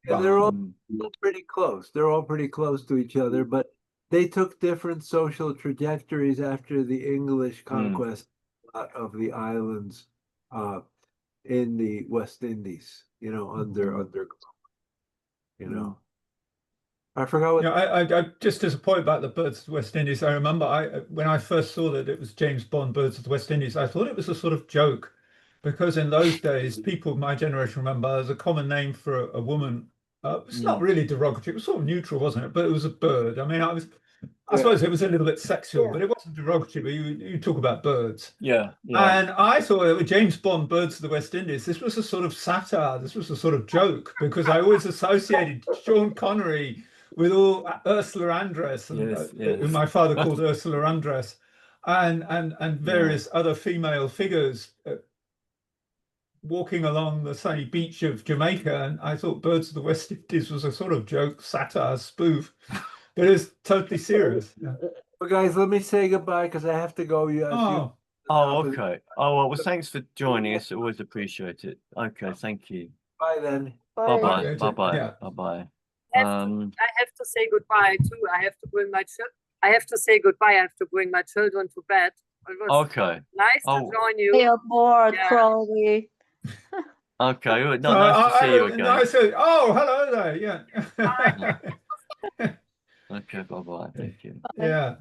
Yeah, they're all
Um,
pretty close. They're all pretty close to each other, but they took different social trajectories after the English conquest of the islands in the West Indies, you know, under you know. I forgot what
Yeah, I just as a point about the Birds of the West Indies, I remember when I first saw that it was James Bond Birds of the West Indies, I thought it was a sort of joke because in those days, people of my generation remember as a common name for a woman. It's not really derogatory, it was sort of neutral, wasn't it? But it was a bird. I mean, I suppose it was a little bit sexual, but it wasn't derogatory. But you talk about birds.
yeah.
And I thought with James Bond, Birds of the West Indies, this was a sort of satire. This was a sort of joke because I always associated Sean Connery with all Ursula Andress, and who my father called Ursula Andress, and various other female figures walking along the sunny beach of Jamaica. And I thought Birds of the West Indies was a sort of joke, satire, spoof, but it's totally serious. Yeah.
Well, guys, let me say goodbye because I have to go.
Okay. Oh, well, thanks for joining us. Always appreciate it. Okay, thank you.
Bye then.
Bye-bye.
Yeah.
Bye-bye.
Yeah.
Bye-bye.
I have to say goodbye too. I have to bring my I have to say goodbye. I have to bring my children to bed. It was
Okay.
nice to join you.
They are bored,
Yeah.
probably.
Okay. Well, nice to see you again.
Oh, hello there. Yeah.
Okay. Bye-bye. Thank you.
Yeah.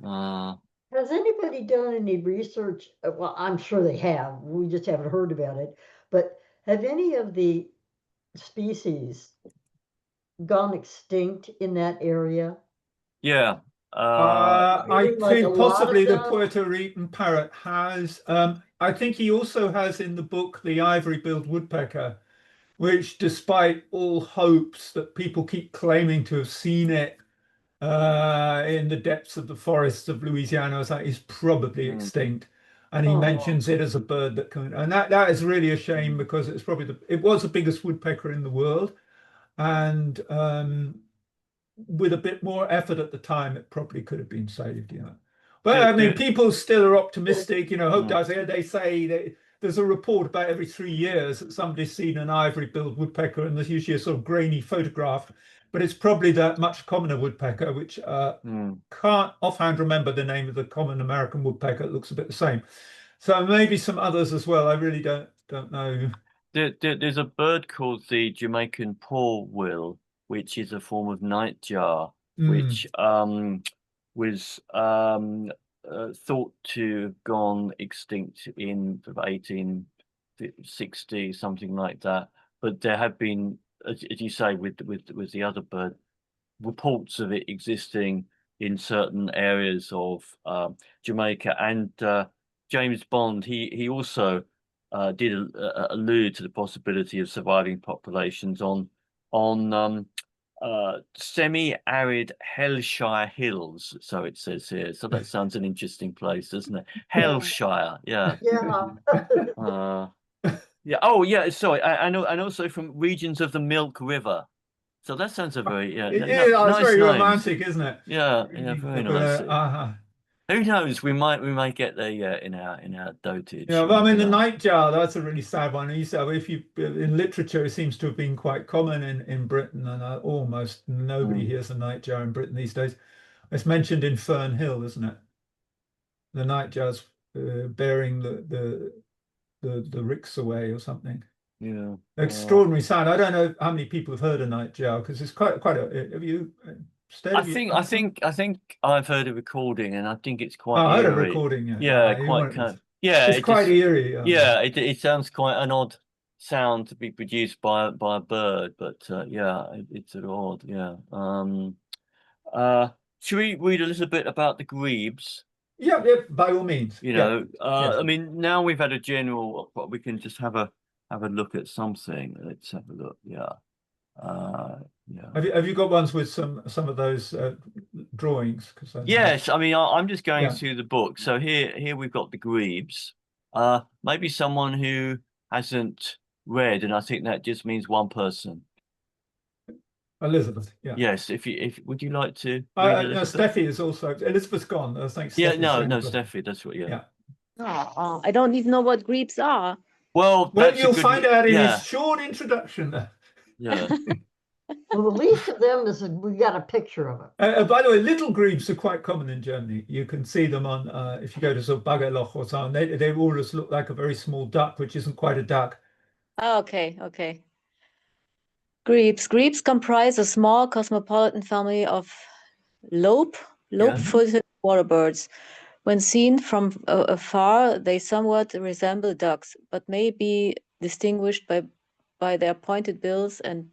Has anybody done any research? Well, I'm sure they have. We just haven't heard about it. But have any of the species gone extinct in that area?
Yeah.
I
like a
think
lot
possibly
of
the
them?
Puerto Rican parrot has. I think he also has in the book the ivory-billed woodpecker, which, despite all hopes that people keep claiming to have seen it in the depths of the forests of Louisiana, is probably extinct. And he mentions it as a bird that can, and that is really a shame because it's probably it was the biggest woodpecker in the world, and with a bit more effort at the time, it probably could have been saved, you know. But I mean, people still are optimistic, you know. Hope does. They say there's a report about every 3 years that somebody's seen an ivory-billed woodpecker, and there's usually a sort of grainy photograph. But it's probably that much commoner woodpecker, which can't offhand remember the name of the common American woodpecker. It looks a bit the same. So maybe some others as well. I really don't know.
There's a bird called the Jamaican poor-will, which is a form of nightjar, which was thought to have gone extinct in 1860, something like that. But there have been, as you say, with the other bird, reports of it existing in certain areas of Jamaica. And James Bond, he also did allude to the possibility of surviving populations on semi-arid Hellshire Hills, so it says here. So that sounds an interesting place, doesn't it? Hellshire, yeah. Yeah. Oh, yeah. Sorry, and also from regions of the Milk River. So that sounds a very
It's
nice
very
names.
romantic, isn't it?
Yeah, very nice. Who knows? We might get there, yeah, in our dotage.
Yeah,
You
well, I mean,
never
the
know.
nightjar, that's a really sad one. You said, if you in literature, it seems to have been quite common in Britain, and almost nobody hears the nightjar in Britain these days. It's mentioned in Fern Hill, isn't it? The nightjar's bearing the ricks away or something.
Yeah.
Extraordinary sound. I don't know how many people have heard a nightjar because it's quite a. Have you? Stead,
I
have you
think
heard one?
I've heard a recording, and I think it's quite
Oh, I heard a
eerie.
recording.
Yeah,
you
quite
weren't-
kind. Yeah,
It's
it
quite
just
eerie.
yeah, it sounds quite an odd sound to be produced by a bird, but yeah, it's sort of odd. Yeah. Should we read a little bit about the grebes?
Yeah, by all means.
You
Yeah.
know,
Yes.
I mean, now we've had a general, but we can just have a look at something. Let's have a look. Yeah. Yeah.
Have you got ones with some of those drawings? Because
Yes, I mean, I'm just going
Yeah.
through the book. So here we've got the grebes. Maybe someone who hasn't read, and I think that just means one person.
Elizabeth. Yeah.
Yes, if would you like to read a little bit?
Steffi is also Elizabeth's gone. Thanks.
Yeah,
Steffi's
no,
saying it.
Steffi, that's what. Yeah.
Oh, I don't even know what grebes are.
Well,
Well,
that's a
you'll
good.
find out in
Yeah,
his short introduction.
yeah.
Well, the least of them is we got a picture of it.
By the way, little grebes are quite common in Germany. You can see them on if you go to sort of Baggerloch or something. They always look like a very small duck, which isn't quite a duck.
Oh, okay. Grebes comprise a small cosmopolitan family of lobe-footed water birds. When seen from afar, they somewhat resemble ducks, but may be distinguished by their pointed bills and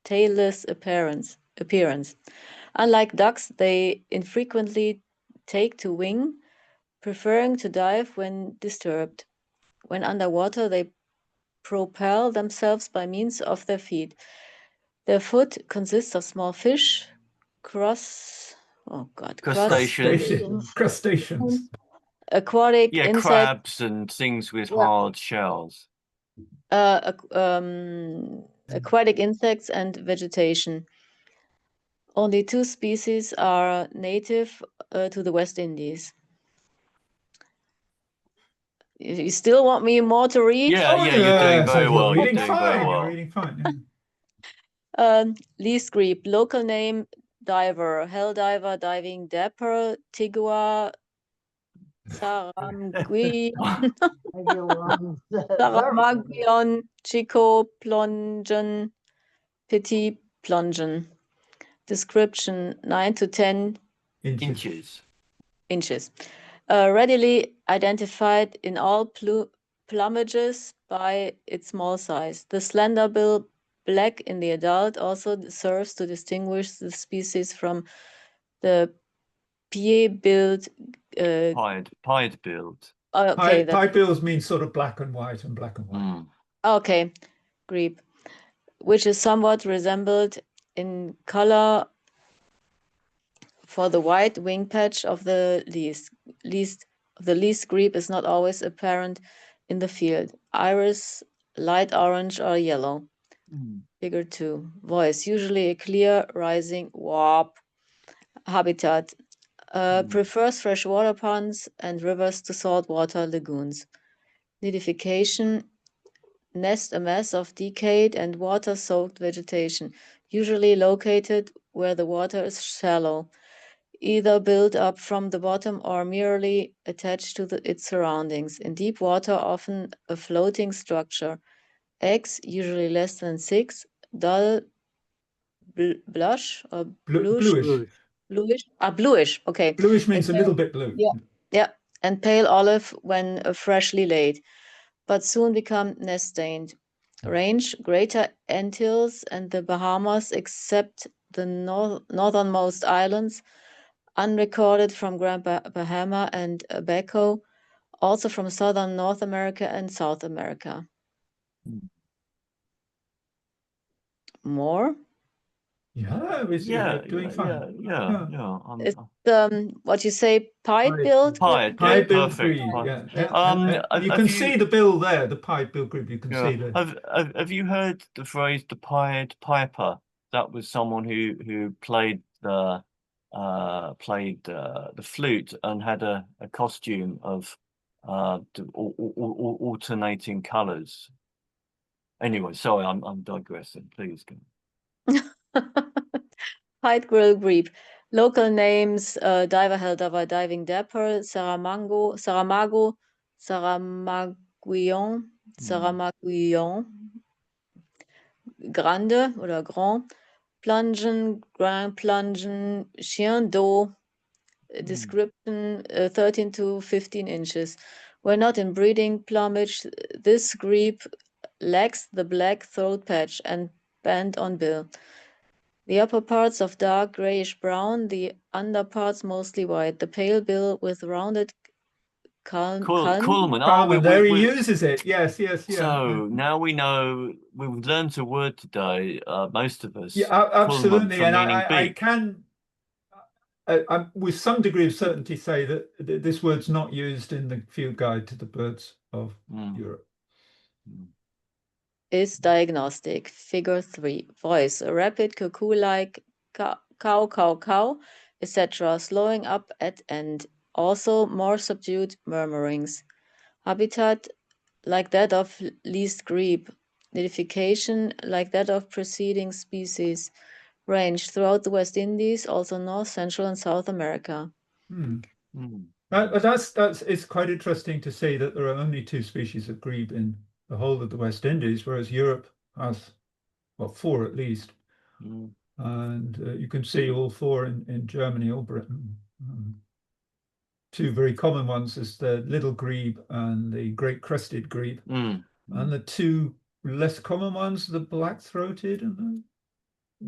tailless appearance. Unlike ducks, they infrequently take to wing, preferring to dive when disturbed. When underwater, they propel themselves by means of their feet. Their food consists of small fish,
Crustaceans.
Crustaceans.
aquatic insects,
Crabs and things with hard shells.
aquatic insects and vegetation. Only 2 species are native to the West Indies. You still want me more to read?
Yeah, you're doing very well.
You're reading
You're doing very
fine.
well.
You're reading fine. Yeah.
Least grebe, local name diver, hell diver, diving dapper, tigua, saramgui, saramagion, chico, plongeon, petit plongeon. Description 9 to 10 inches. Readily identified in all plumages by its small size. The slender bill, black in the adult, also serves to distinguish the species from the pied-billed.
Pied-billed.
Okay,
Pied-bills mean sort of black and white and black and white.
Mm.
Okay, grebe, which is somewhat resembled in color for the white wing patch of the least grebe is not always apparent in the field. Iris light orange or yellow. Figure 2. Voice usually a clear rising whoop. Habitat prefers freshwater ponds and rivers to saltwater lagoons. Nidification nest a mass of decayed and water-soaked vegetation, usually located where the water is shallow, either built up from the bottom or merely attached to its surroundings. In deep water, often a floating structure. Eggs, usually less than 6, dull blush or
Bluish.
Bluish. Okay.
Bluish means a little bit blue.
Yeah, and pale olive when freshly laid, but soon become nest stained. Range, Greater Antilles and the Bahamas, except the northernmost islands, unrecorded from Grand Bahama and Abaco, also from southern North America and South America. More?
Yeah, you're doing fine.
It's what you say, pied-billed?
Pied-billed
perfect.
grebe, yeah. You can see the bill there, the pied-billed grebe. You can see the.
Have you heard the phrase "the Pied Piper"? That was someone who played the played the flute and had a costume of alternating colors. Anyway, sorry, I'm digressing. Please go.
White Grill Grebe. Local names: Diver Hell Diver, Diving Dapper, Saramago, Saramaguillon, Grande oder Grand, Plungen, Grand Plungen, Chien d'eau. Description: 13 to 15 inches. When not in breeding plumage, this grebe lacks the black throat patch and band on bill. The upper parts of dark grayish-brown, the underparts mostly white. The pale bill with rounded culmen.
Coleman.
Carmen, there he uses it. Yes, yes, yeah.
So now we know, we've learned a word today, most of us.
Yeah, absolutely.
Coleman,
And
meaning
I
beak.
can, with some degree of certainty, say that this word's not used in the field guide to the birds of Europe.
Is diagnostic. Figure 3. Voice: a rapid cuckoo-like cow, cow, cow, etc., slowing up at end. Also more subdued murmurings. Habitat: like that of least grebe. Nidification: like that of preceding species. Range: throughout the West Indies, also North, Central, and South America.
It's quite interesting to see that there are only 2 species of grebe in the whole of the West Indies, whereas Europe has, well, 4 at least. And you can see all 4 in Germany or Britain. 2 very common ones is the little grebe and the great crested grebe. And the 2 less common ones, the black-throated and the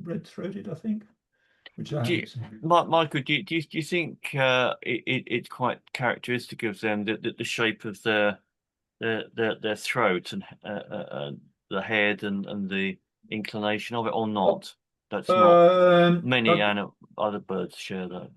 red-throated, I think. Which I haven't seen.
Michael, do you think it's quite characteristic of them that the shape of their throat and the head and the inclination of it, or not? That's not many other birds share that.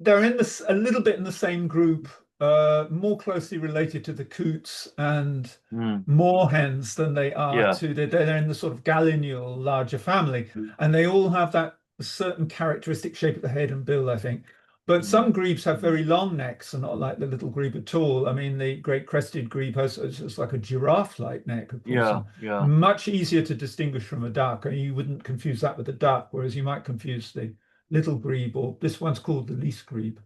They're in this a little bit in the same group, more closely related to the coots and moorhens than they are to they're in the sort of gallinule larger family, and they all have that certain characteristic shape of the head and bill, I think. But some grebes have very long necks and not like the little grebe at all. I mean, the great crested grebe has it's like a giraffe-like neck, of course. Much easier to distinguish from a duck. And you wouldn't confuse that with a duck, whereas you might confuse the little grebe, or this one's called the least grebe.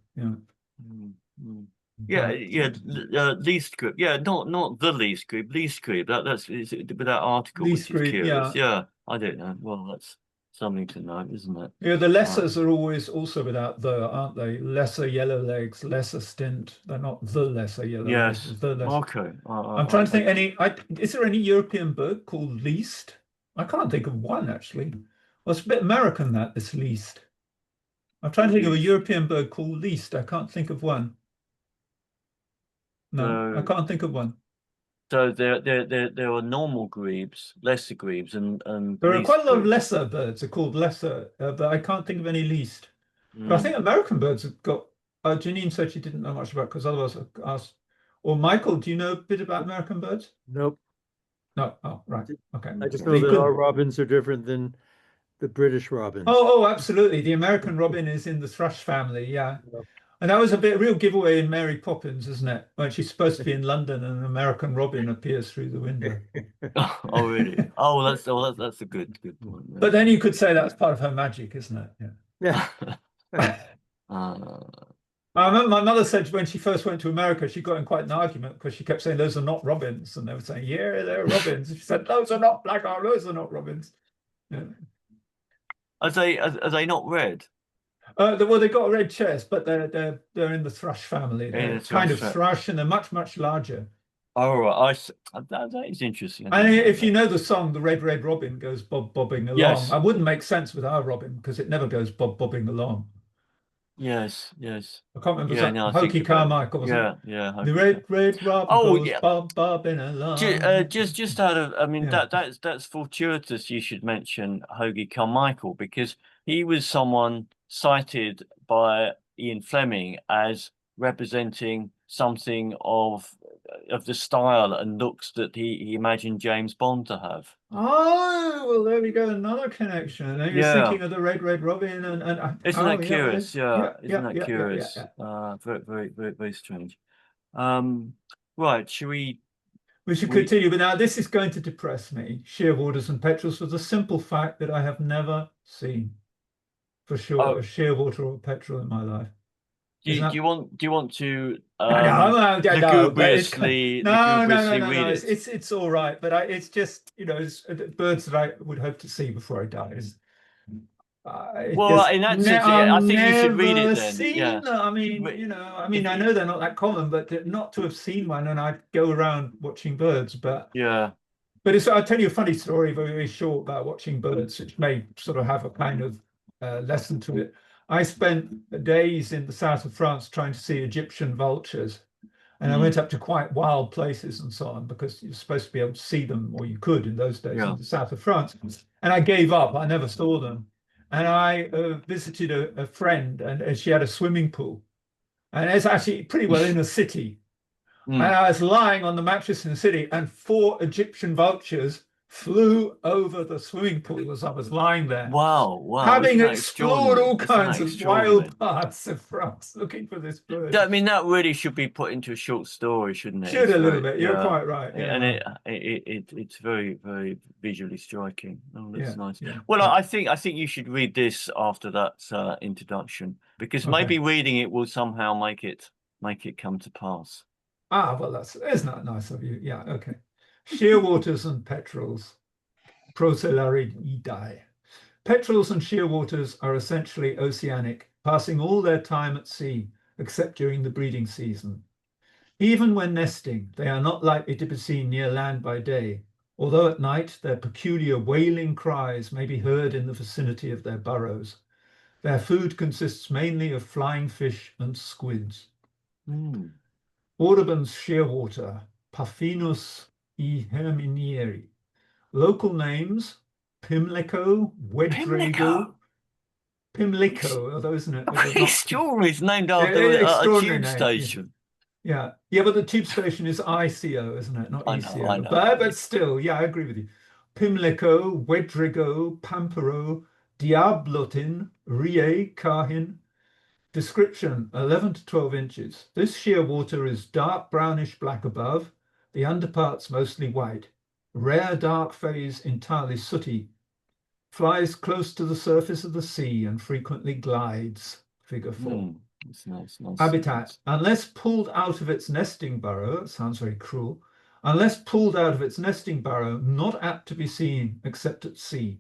Least grebe. Yeah, not the least grebe. Least grebe. That's with that article,
least
which is
grebe,
curious. I don't know. Well, that's something to know, isn't it?
Yeah, the lessers are always also without the, aren't they? Lesser yellow legs, lesser stint. They're not the lesser yellow legs. The lesser.
Okay.
I'm trying to think is there any European bird called least? I can't think of one actually. Well, it's a bit American this least. I'm trying to think of a European bird called least. I can't think of one. No, I can't think of one.
So there are normal grebes, lesser grebes, and
there are quite a lot of lesser birds are called lesser, but I can't think of any least. But I think American birds have got. Janine said she didn't know much about, because otherwise I'd asked. Or Michael, do you know a bit about American birds?
Nope.
No. Oh, right. Okay.
I just know that our robins are different than the British robins.
Oh, absolutely. The American robin is in the thrush family. Yeah. And that was a real giveaway in Mary Poppins, isn't it? When she's supposed to be in London and an American robin appears through the window.
Oh, really? That's a good point.
But then you could say that's part of her magic, isn't it?
Yeah.
I remember my mother said when she first went to America, she got in quite an argument because she kept saying those are not robins, and they were saying, yeah, they're robins. She said those are not black, those are not robins. Yeah.
Are they not red?
Well, they've got a red chest, but they're in the thrush family. They're kind of thrush, and they're much larger.
Oh, right. That is interesting.
And if you know the song, the Red Robin goes bobbing along.
Yes.
I wouldn't make sense with our robin because it never goes bobbing along.
Yes.
I can't remember. Hokey Carmichael, wasn't it?
Yeah.
The red robin goes bobbing along.
Just out of, I mean, that's fortuitous. You should mention Hokey Carmichael, because he was someone cited by Ian Fleming as representing something of of the style and looks that he imagined James Bond to have.
Oh, well, there we go. Another connection. And he was
Yeah.
thinking of the Red Robin and
Isn't that
yeah,
curious? Yeah, isn't that
yeah,
curious? Very, very, very, very strange. Right, should we?
We should continue, but now this is going to depress me. Shearwaters and petrels, for the simple fact that I have never seen, for sure, a shearwater or a petrel in my life.
Do you want to
no,
lugubriously
no,
read it?
It's all right, but it's just, you know, it's birds that I would hope to see before I die.
Well, in that sense, I think you should read it then. Yeah.
Them. I mean, you know, I know they're not that common, but not to have seen one, and I go around watching birds, but
yeah.
But I'll tell you a funny story, very, very short, about watching birds, which may sort of have a kind of lesson to it. I spent days in the south of France trying to see Egyptian vultures. And I went up to quite wild places and so on, because you're supposed to be able to see them, or you could in those days, in the south of France. And I gave up. I never saw them. And I visited a friend, and she had a swimming pool. And it's actually pretty well in a city. And I was lying on the mattress in the city, and 4 Egyptian vultures flew over the swimming pool as I was lying there.
Wow.
Having explored all kinds of wild parts of France looking for this bird.
I mean, that really should be put into a short story, shouldn't it?
Should a little bit. You're quite right. Yeah.
And it's very, very visually striking. Oh, that's nice.
Yeah,
well, I think you should read this after that introduction, because maybe reading it will somehow make it come to pass.
Ah, well, isn't that nice of you? Yeah, okay. Shearwaters and petrels, Procellariidae. Petrels and shearwaters are essentially oceanic, passing all their time at sea, except during the breeding season. Even when nesting, they are not likely to be seen near land by day, although at night their peculiar wailing cries may be heard in the vicinity of their burrows. Their food consists mainly of flying fish and squids. Audubon's shearwater, Puffinus herminieri. Local names: Pimlico, Wedrego. Pimlico, although isn't it?
Extraordinary, it's named after a tube station.
Yeah, but the tube station is ICO, isn't it? Not ECO.
I know.
But still, yeah, I agree with you. Pimlico, Wedrego, Pampero, Diablotin, Rie, Carhin. Description: 11 to 12 inches. This shearwater is dark brownish black above, the underparts mostly white. Rare dark phase entirely sooty. Flies close to the surface of the sea and frequently glides. Figure 4.
It's nice.
Habitat: unless pulled out of its nesting burrow, sounds very cruel, unless pulled out of its nesting burrow, not apt to be seen except at sea.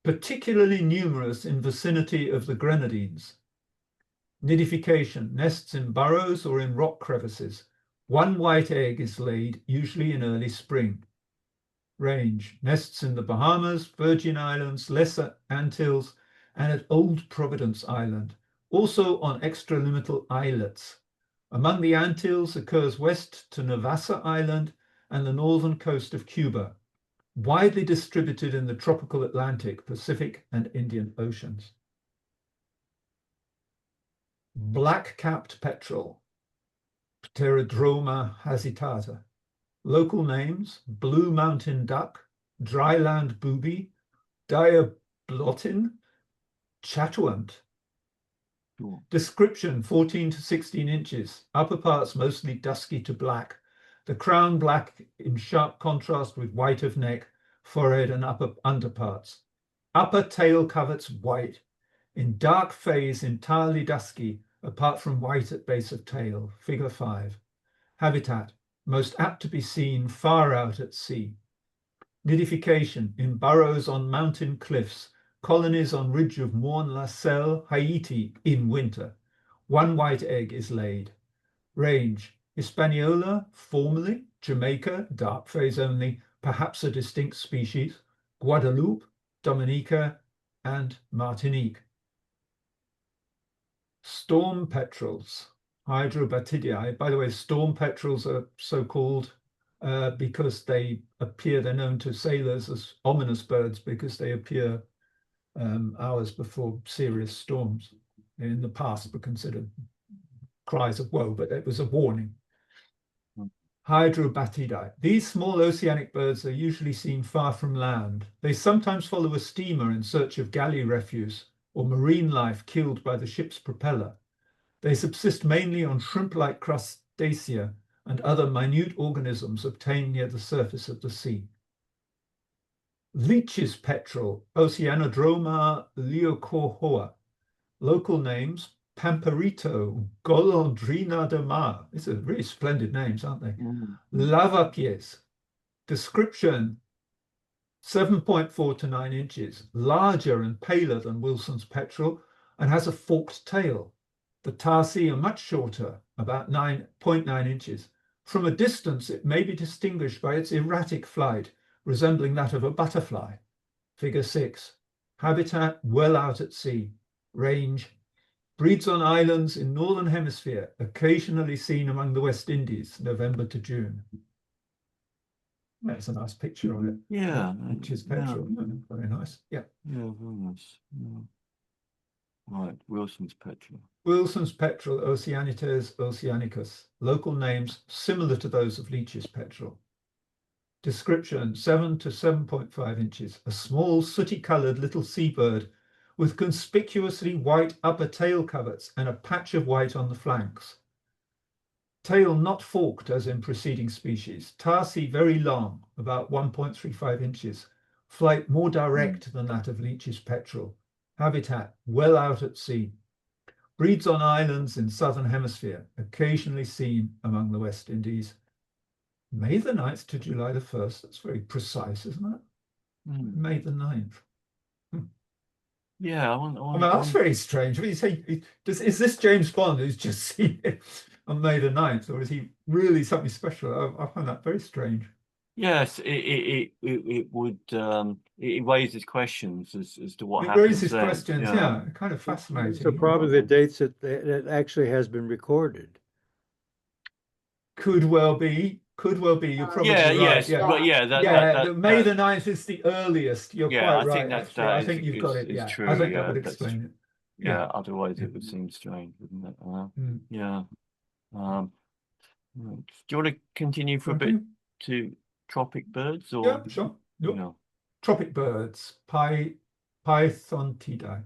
Particularly numerous in vicinity of the Grenadines. Nidification: nests in burrows or in rock crevices. 1 white egg is laid, usually in early spring. Range: nests in the Bahamas, Virgin Islands, Lesser Antilles, and at Old Providence Island, also on extralimital islets. Among the Antilles occurs west to Navassa Island and the northern coast of Cuba. Widely distributed in the tropical Atlantic, Pacific, and Indian Oceans. Black-capped petrel, Pterodroma hasitata. Local names: blue mountain duck, dryland booby, diablotin, chatuant. Description: 14 to 16 inches, upper parts mostly dusky to black, the crown black in sharp contrast with white of neck, forehead, and upper underparts. Upper tail coverts white. In dark phase entirely dusky, apart from white at base of tail. Figure 5. Habitat: most apt to be seen far out at sea. Nidification: in burrows on mountain cliffs, colonies on ridge of Morne-la-Selle, Haiti, in winter. 1 white egg is laid. Range: Hispaniola, formerly, Jamaica, dark phase only, perhaps a distinct species, Guadeloupe, Dominica, and Martinique. Storm petrels, Hydrobatidae. By the way, storm petrels are so called because they're known to sailors as ominous birds because they appear hours before serious storms. In the past were considered cries of woe, but it was a warning. Hydrobatidae. These small oceanic birds are usually seen far from land. They sometimes follow a steamer in search of galley refuse or marine life killed by the ship's propeller. They subsist mainly on shrimp-like crustacea and other minute organisms obtained near the surface of the sea. Leach's petrel, Oceanodroma leucorhoa. Local names, Pamperito, Golondrina de Mar. These are really splendid names, aren't they? Lavapiés. Description, 7.4 to 9 inches, larger and paler than Wilson's petrel, and has a forked tail. The tarsi are much shorter, about 9.9 inches. From a distance, it may be distinguished by its erratic flight, resembling that of a butterfly. Figure 6. Habitat well out at sea. Range. Breeds on islands in Northern Hemisphere, occasionally seen among the West Indies, November to June. That's a nice picture of it.
Yeah.
Which is petrel.
Yeah.
Very nice. Yeah.
Yeah, very nice. Yeah. Right, Wilson's petrel.
Wilson's petrel, Oceanites oceanicus. Local names similar to those of Leach's petrel. Description, 7 to 7.5 inches. A small sooty-coloured little seabird with conspicuously white upper tail coverts and a patch of white on the flanks. Tail not forked as in preceding species. Tarsi very long, about 1.35 inches. Flight more direct than that of Leach's petrel. Habitat well out at sea. Breeds on islands in Southern Hemisphere, occasionally seen among the West Indies. May the 9th to July the 1st. That's very precise, isn't it? May the 9th.
Yeah, I
mean, that's very strange. What do you say? Is this James Bond who's just seen it on May the 9th, or is he really something special? I find that very strange.
Yes, it would it raises questions as to what
It
happens
raises
then.
questions, yeah, kind of fascinating.
So probably the dates that it actually has been recorded.
Could well be. You're probably
Yeah,
right.
yes,
Yeah,
but yeah,
May the 9th is the earliest. You're
yeah,
quite right.
Actually,
I think you've got it.
It's
Yeah,
true.
I think
Yeah,
that would explain it.
Yeah, otherwise it would seem strange, wouldn't it? Yeah. Do you want to continue for a bit to tropic birds? Or
Yeah, sure.
No.
Tropic birds, Pythontidae.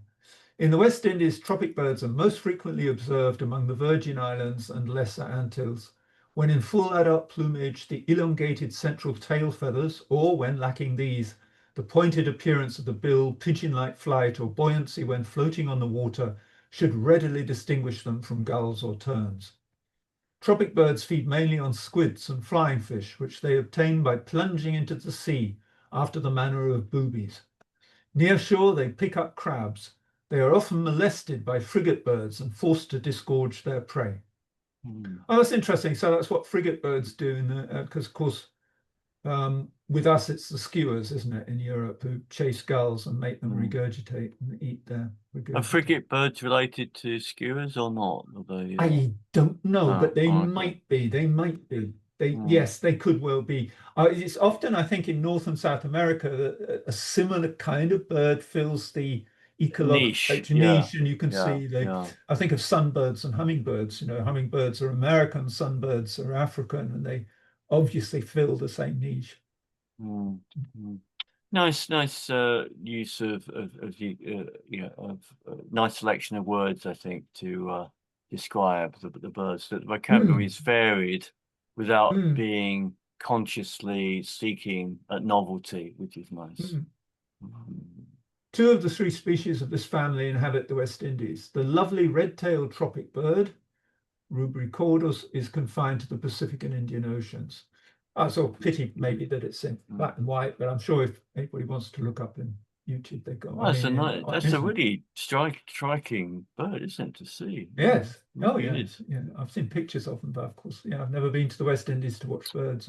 In the West Indies, tropic birds are most frequently observed among the Virgin Islands and Lesser Antilles. When in full adult plumage, the elongated central tail feathers, or when lacking these, the pointed appearance of the bill, pigeon-like flight, or buoyancy when floating on the water should readily distinguish them from gulls or terns. Tropic birds feed mainly on squids and flying fish, which they obtain by plunging into the sea after the manner of boobies. Near shore, they pick up crabs. They are often molested by frigate birds and forced to disgorge their prey. Oh, that's interesting. So that's what frigate birds do, because of course, with us it's the skuas, isn't it, in Europe, who chase gulls and make them regurgitate and eat their regurgitate.
Are frigate birds related to skuas or not? Are they,
I don't know, but they might be. They might be. Yes, they could well be. It's often, I think, in North and South America that a similar kind of bird fills the ecological niche, and you can see I think of sunbirds and hummingbirds. Hummingbirds are American, sunbirds are African, and they obviously fill the same niche.
Nice use of nice selection of words, I think, to describe the birds. That the vocabulary is varied without being consciously seeking at novelty, which is nice.
2 of the 3 species of this family inhabit the West Indies. The lovely red-tailed tropic bird, Rubricordus, is confined to the Pacific and Indian Oceans. So pity maybe that it's in black and white, but I'm sure if anybody wants to look up in YouTube, they've got.
Well, that's a really striking bird, isn't it, to see?
Yes.
Oh,
yeah. I've seen pictures of them, but of course, I've never been to the West Indies to watch birds.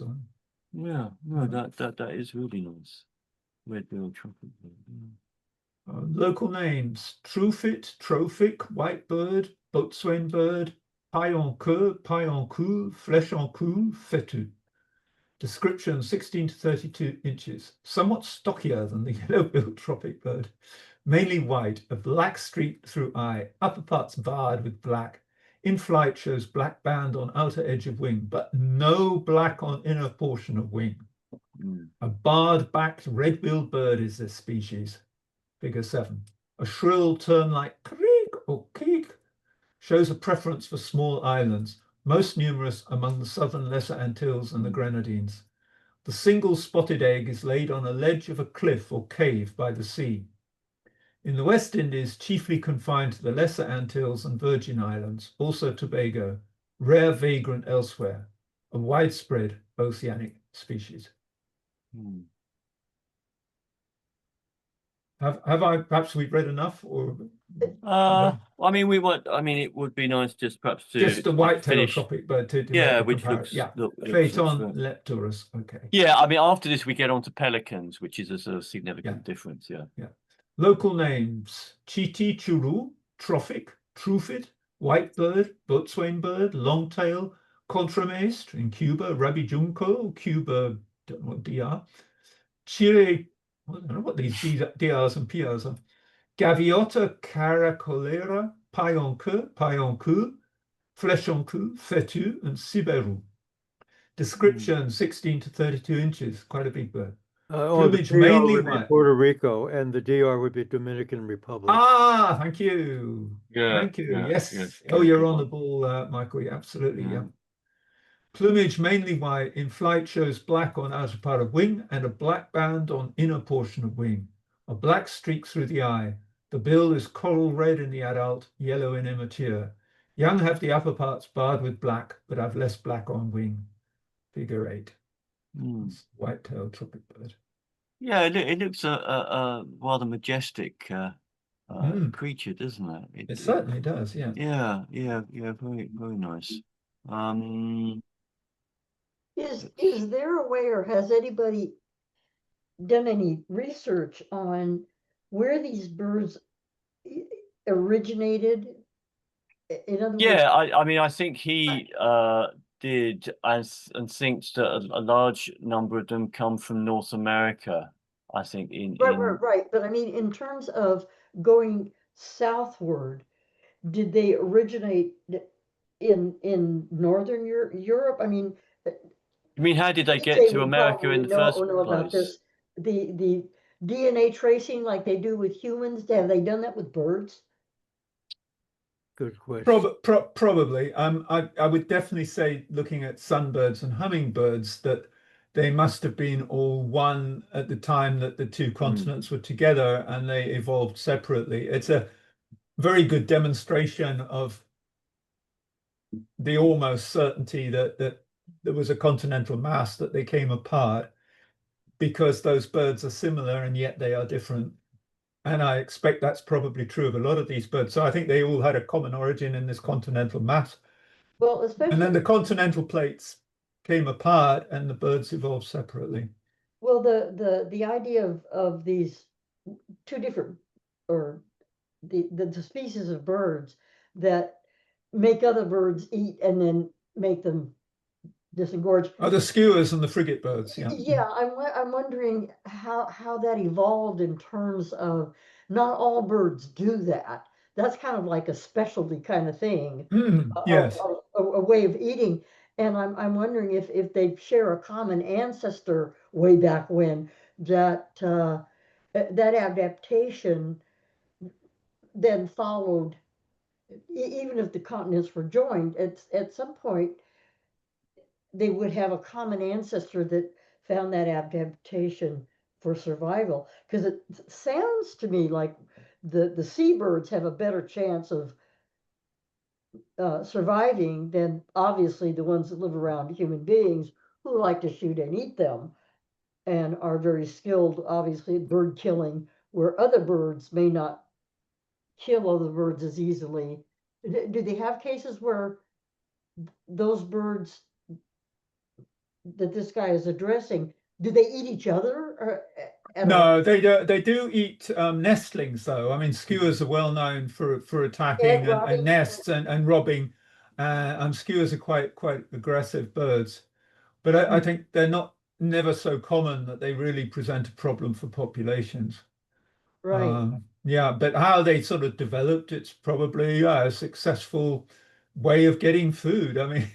Yeah, no, that is really nice. Red-billed tropic bird.
Local names: Truffit, Trophic, white bird, boatswain bird, paillenqueur, flèche-en-queue, fétu. Description: 16 to 32 inches, somewhat stockier than the yellow-billed tropic bird, mainly white, a black streak through eye, upper parts barred with black, In flight shows black band on outer edge of wing, but no black on inner portion of wing. A barred-backed red-billed bird is this species. Figure 7. A shrill turn like creak or keek shows a preference for small islands, most numerous among the southern Lesser Antilles and the Grenadines. The single spotted egg is laid on a ledge of a cliff or cave by the sea. In the West Indies, chiefly confined to the Lesser Antilles and Virgin Islands, also Tobago, rare vagrant elsewhere, a widespread oceanic species. Have I perhaps we've read enough, or
I mean, it would be nice just perhaps to
just the white-tailed
finish.
tropic bird to
Yeah,
make the
which
comparison.
looks looks
Phaeton leptorus. Okay.
Yeah, I mean, after this we get on to pelicans, which is a sort of significant difference. Yeah.
Local names: Chiti churu, trophic, truffid, whitebird, boatswain bird, longtail, contramaestre in Cuba, rabi junco, Cuba, don't know what DR, Chile, I don't know what these DRs and PRs are, Gaviota caracolera, paillonqueux, fléchonqueux, fétu, and siberu. Description: 16 to 32 inches, quite a big bird. Plumage mainly
would be
white.
Puerto Rico, and the DR would be Dominican Republic.
Ah, thank you.
Yeah,
Thank you.
yeah,
Yes.
yes,
Oh,
very
you're
good
on
one.
the ball, Michael. Yeah, absolutely.
Yeah.
Yeah. Plumage mainly white. In flight shows black on outer part of wing and a black band on inner portion of wing. A black streak through the eye. The bill is coral red in the adult, yellow in immature. Young have the upper parts barred with black, but have less black on wing. Figure 8. White-tailed tropic bird.
Yeah, it looks a rather majestic creature, doesn't it?
It certainly does. Yeah.
Yeah, very, very nice.
Is there a way, or has anybody done any research on where these birds originated? In other words,
I mean, I think he did and thinks that a large number of them come from North America. I think
right. But I mean, in terms of going southward, did they originate in Northern Europe? I mean,
I mean, how did they get
Jay
to
would
America in the first
know about
place?
this. The DNA tracing, like they do with humans, have they done that with birds?
Good question.
Probably. I would definitely say, looking at sunbirds and hummingbirds, that they must have been all one at the time that the two continents were together, and they evolved separately. It's a very good demonstration of the almost certainty that there was a continental mass, that they came apart, because those birds are similar and yet they are different. And I expect that's probably true of a lot of these birds. So I think they all had a common origin in this continental mass.
Well, especially,
and then the continental plates came apart and the birds evolved separately.
Well, the idea of these two different, or the species of birds that make other birds eat and then make them disengorge.
Oh, the skewers and the frigate birds.
Yeah, I'm wondering how that evolved in terms of, not all birds do that. That's kind of like a specialty kind of thing.
Yes.
A way of eating. And I'm wondering if they share a common ancestor way back when, that that adaptation then followed, even if the continents were joined, at some point they would have a common ancestor that found that adaptation for survival. Because it sounds to me like the seabirds have a better chance of surviving than obviously the ones that live around human beings, who like to shoot and eat them and are very skilled, obviously, at bird killing, where other birds may not kill other birds as easily. Do they have cases where those birds that this guy is addressing, do they eat each other? Or,
no, they do. They do eat nestlings, though. I mean, skewers are well known for attacking and nests and robbing. And skewers are quite aggressive birds, but I think they're never so common that they really present a problem for populations.
Right.
Yeah, but how they sort of developed, it's probably a successful way of getting food. I mean,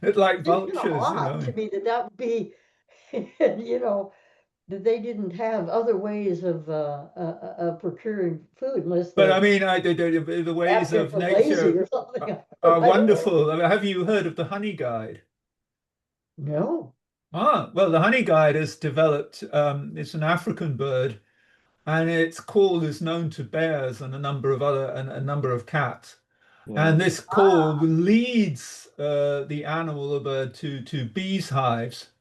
it's like
It's kind
vultures,
of
you
odd
know.
to me that that would be, you know, that they didn't have other ways of procuring food unless
But I
they
mean, the ways
adapted
of
for lazy
nature
or something.
are
I don't know.
wonderful. I mean, have you heard of the honey guide?
No.
Ah, well, the honey guide has developed, it's an African bird, and its call is known to bears and a number of other and a number of cats.
Yeah.
And this call leads the animal, the bird, to bees' hives,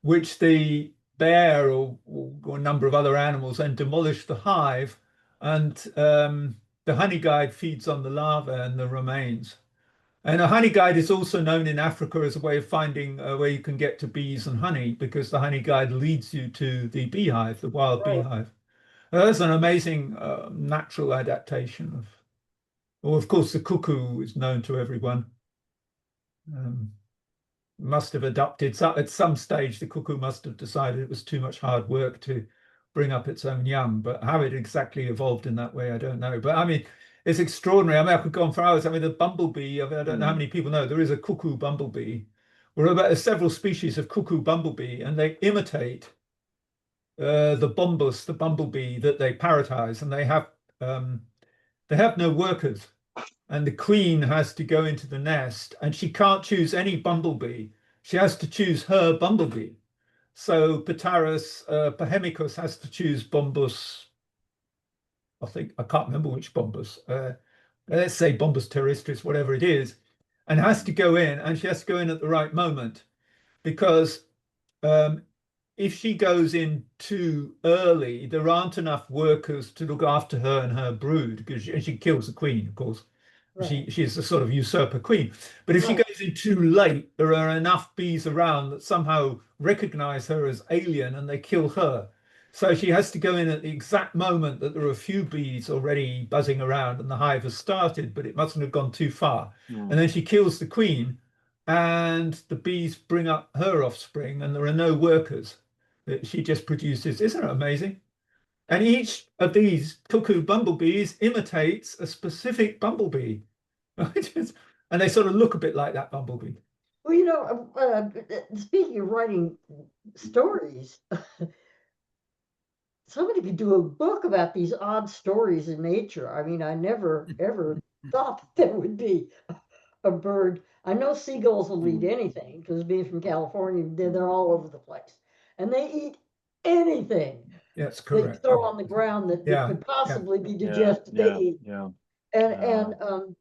which the bear or a number of other animals then demolish the hive, and the honey guide feeds on the larvae and the remains. And a honey guide is also known in Africa as a way of finding where you can get to bees and honey, because the honey guide leads you to the beehive, the wild
Right.
beehive. That's an amazing natural adaptation of. Well, of course, the cuckoo is known to everyone. Must have adopted at some stage. The cuckoo must have decided it was too much hard work to bring up its own young. But how it exactly evolved in that way, I don't know. But I mean, it's extraordinary. I mean, I could go on for hours. I mean, the bumblebee. I mean, I don't know how many people know there is a cuckoo bumblebee. Well, about several species of cuckoo bumblebee, and they imitate the bombus, the bumblebee that they parasitize, and they have no workers. And the queen has to go into the nest, and she can't choose any bumblebee. She has to choose her bumblebee. So Pteris Pohemicus has to choose Bombus. I can't remember which Bombus. Let's say Bombus terrestris, whatever it is, and has to go in, and she has to go in at the right moment, because if she goes in too early, there aren't enough workers to look after her and her brood, because she kills the queen, of course.
Right.
She's a sort of usurper queen. But if she
Right.
goes in too late, there are enough bees around that somehow recognize her as alien and they kill her. So she has to go in at the exact moment that there are a few bees already buzzing around and the hive has started, but it mustn't have gone too far. And then she kills the queen, and the bees bring up her offspring, and there are no workers. She just produces. Isn't it amazing? And each of these cuckoo bumblebees imitates a specific bumblebee. And they sort of look a bit like that bumblebee.
Well, you know, speaking of writing stories, somebody could do a book about these odd stories in nature. I mean, I never ever thought that there would be a bird. I know seagulls will eat anything because being from California, they're all over the place, and they eat anything
That's
that you
correct.
throw on the ground that
Yeah,
could possibly be
Yeah.
digested. They
Yeah.
eat,
Yeah.
and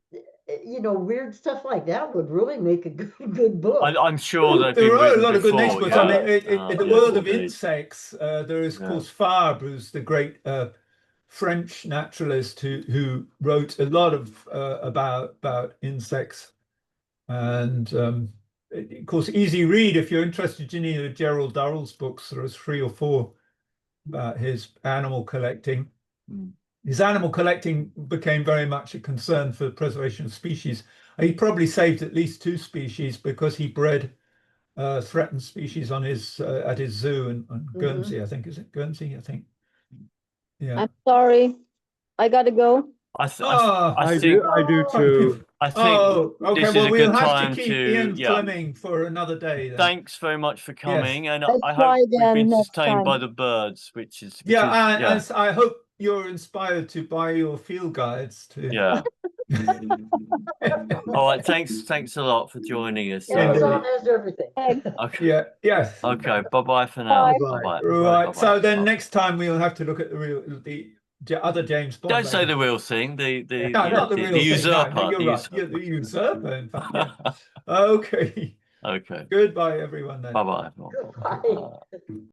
you know, weird stuff like that would really make a good book.
I'm sure they've
There
been
are a
written
lot of good names,
before.
but I
Yeah.
mean, in the
Yes,
world of
indeed.
insects, there is, of
Yeah.
course, Fabre, who's the great French naturalist who wrote a lot of about insects, and of course, easy read if you're interested in any of Gerald Durrell's books. There is 3 or 4 about his animal collecting. His animal collecting became very much a concern for the preservation of species. He probably saved at least 2 species because he bred threatened species on his at his zoo on Guernsey, I think. Is it Guernsey? I think. Yeah.
I'm sorry. I gotta go.
I think
I do too.
I think
Oh, okay.
this is
Well,
a
we'll
good
have to
time
keep
to
Ian
yeah.
Fleming for another day then.
Thanks very much for coming, and
Let's
I
try
hope we've
again
been
next
sustained
time.
by the birds, which is
Yeah,
yeah.
and I hope you're inspired to buy your field guides to.
Yeah. All right. Thanks a lot for joining us.
Amazon has everything.
Okay.
Yeah. Yes.
Okay. Bye for now.
Bye.
Bye.
Right. So then next time we'll have to look at the other James Bond.
Don't say
maybe.
the real thing. The
No, not the real thing.
usurper.
No, you're
the
right.
usurper.
You're the usurper, in fact. Yeah. Okay.
Okay.
Goodbye, everyone. Then.
Bye.
Goodbye.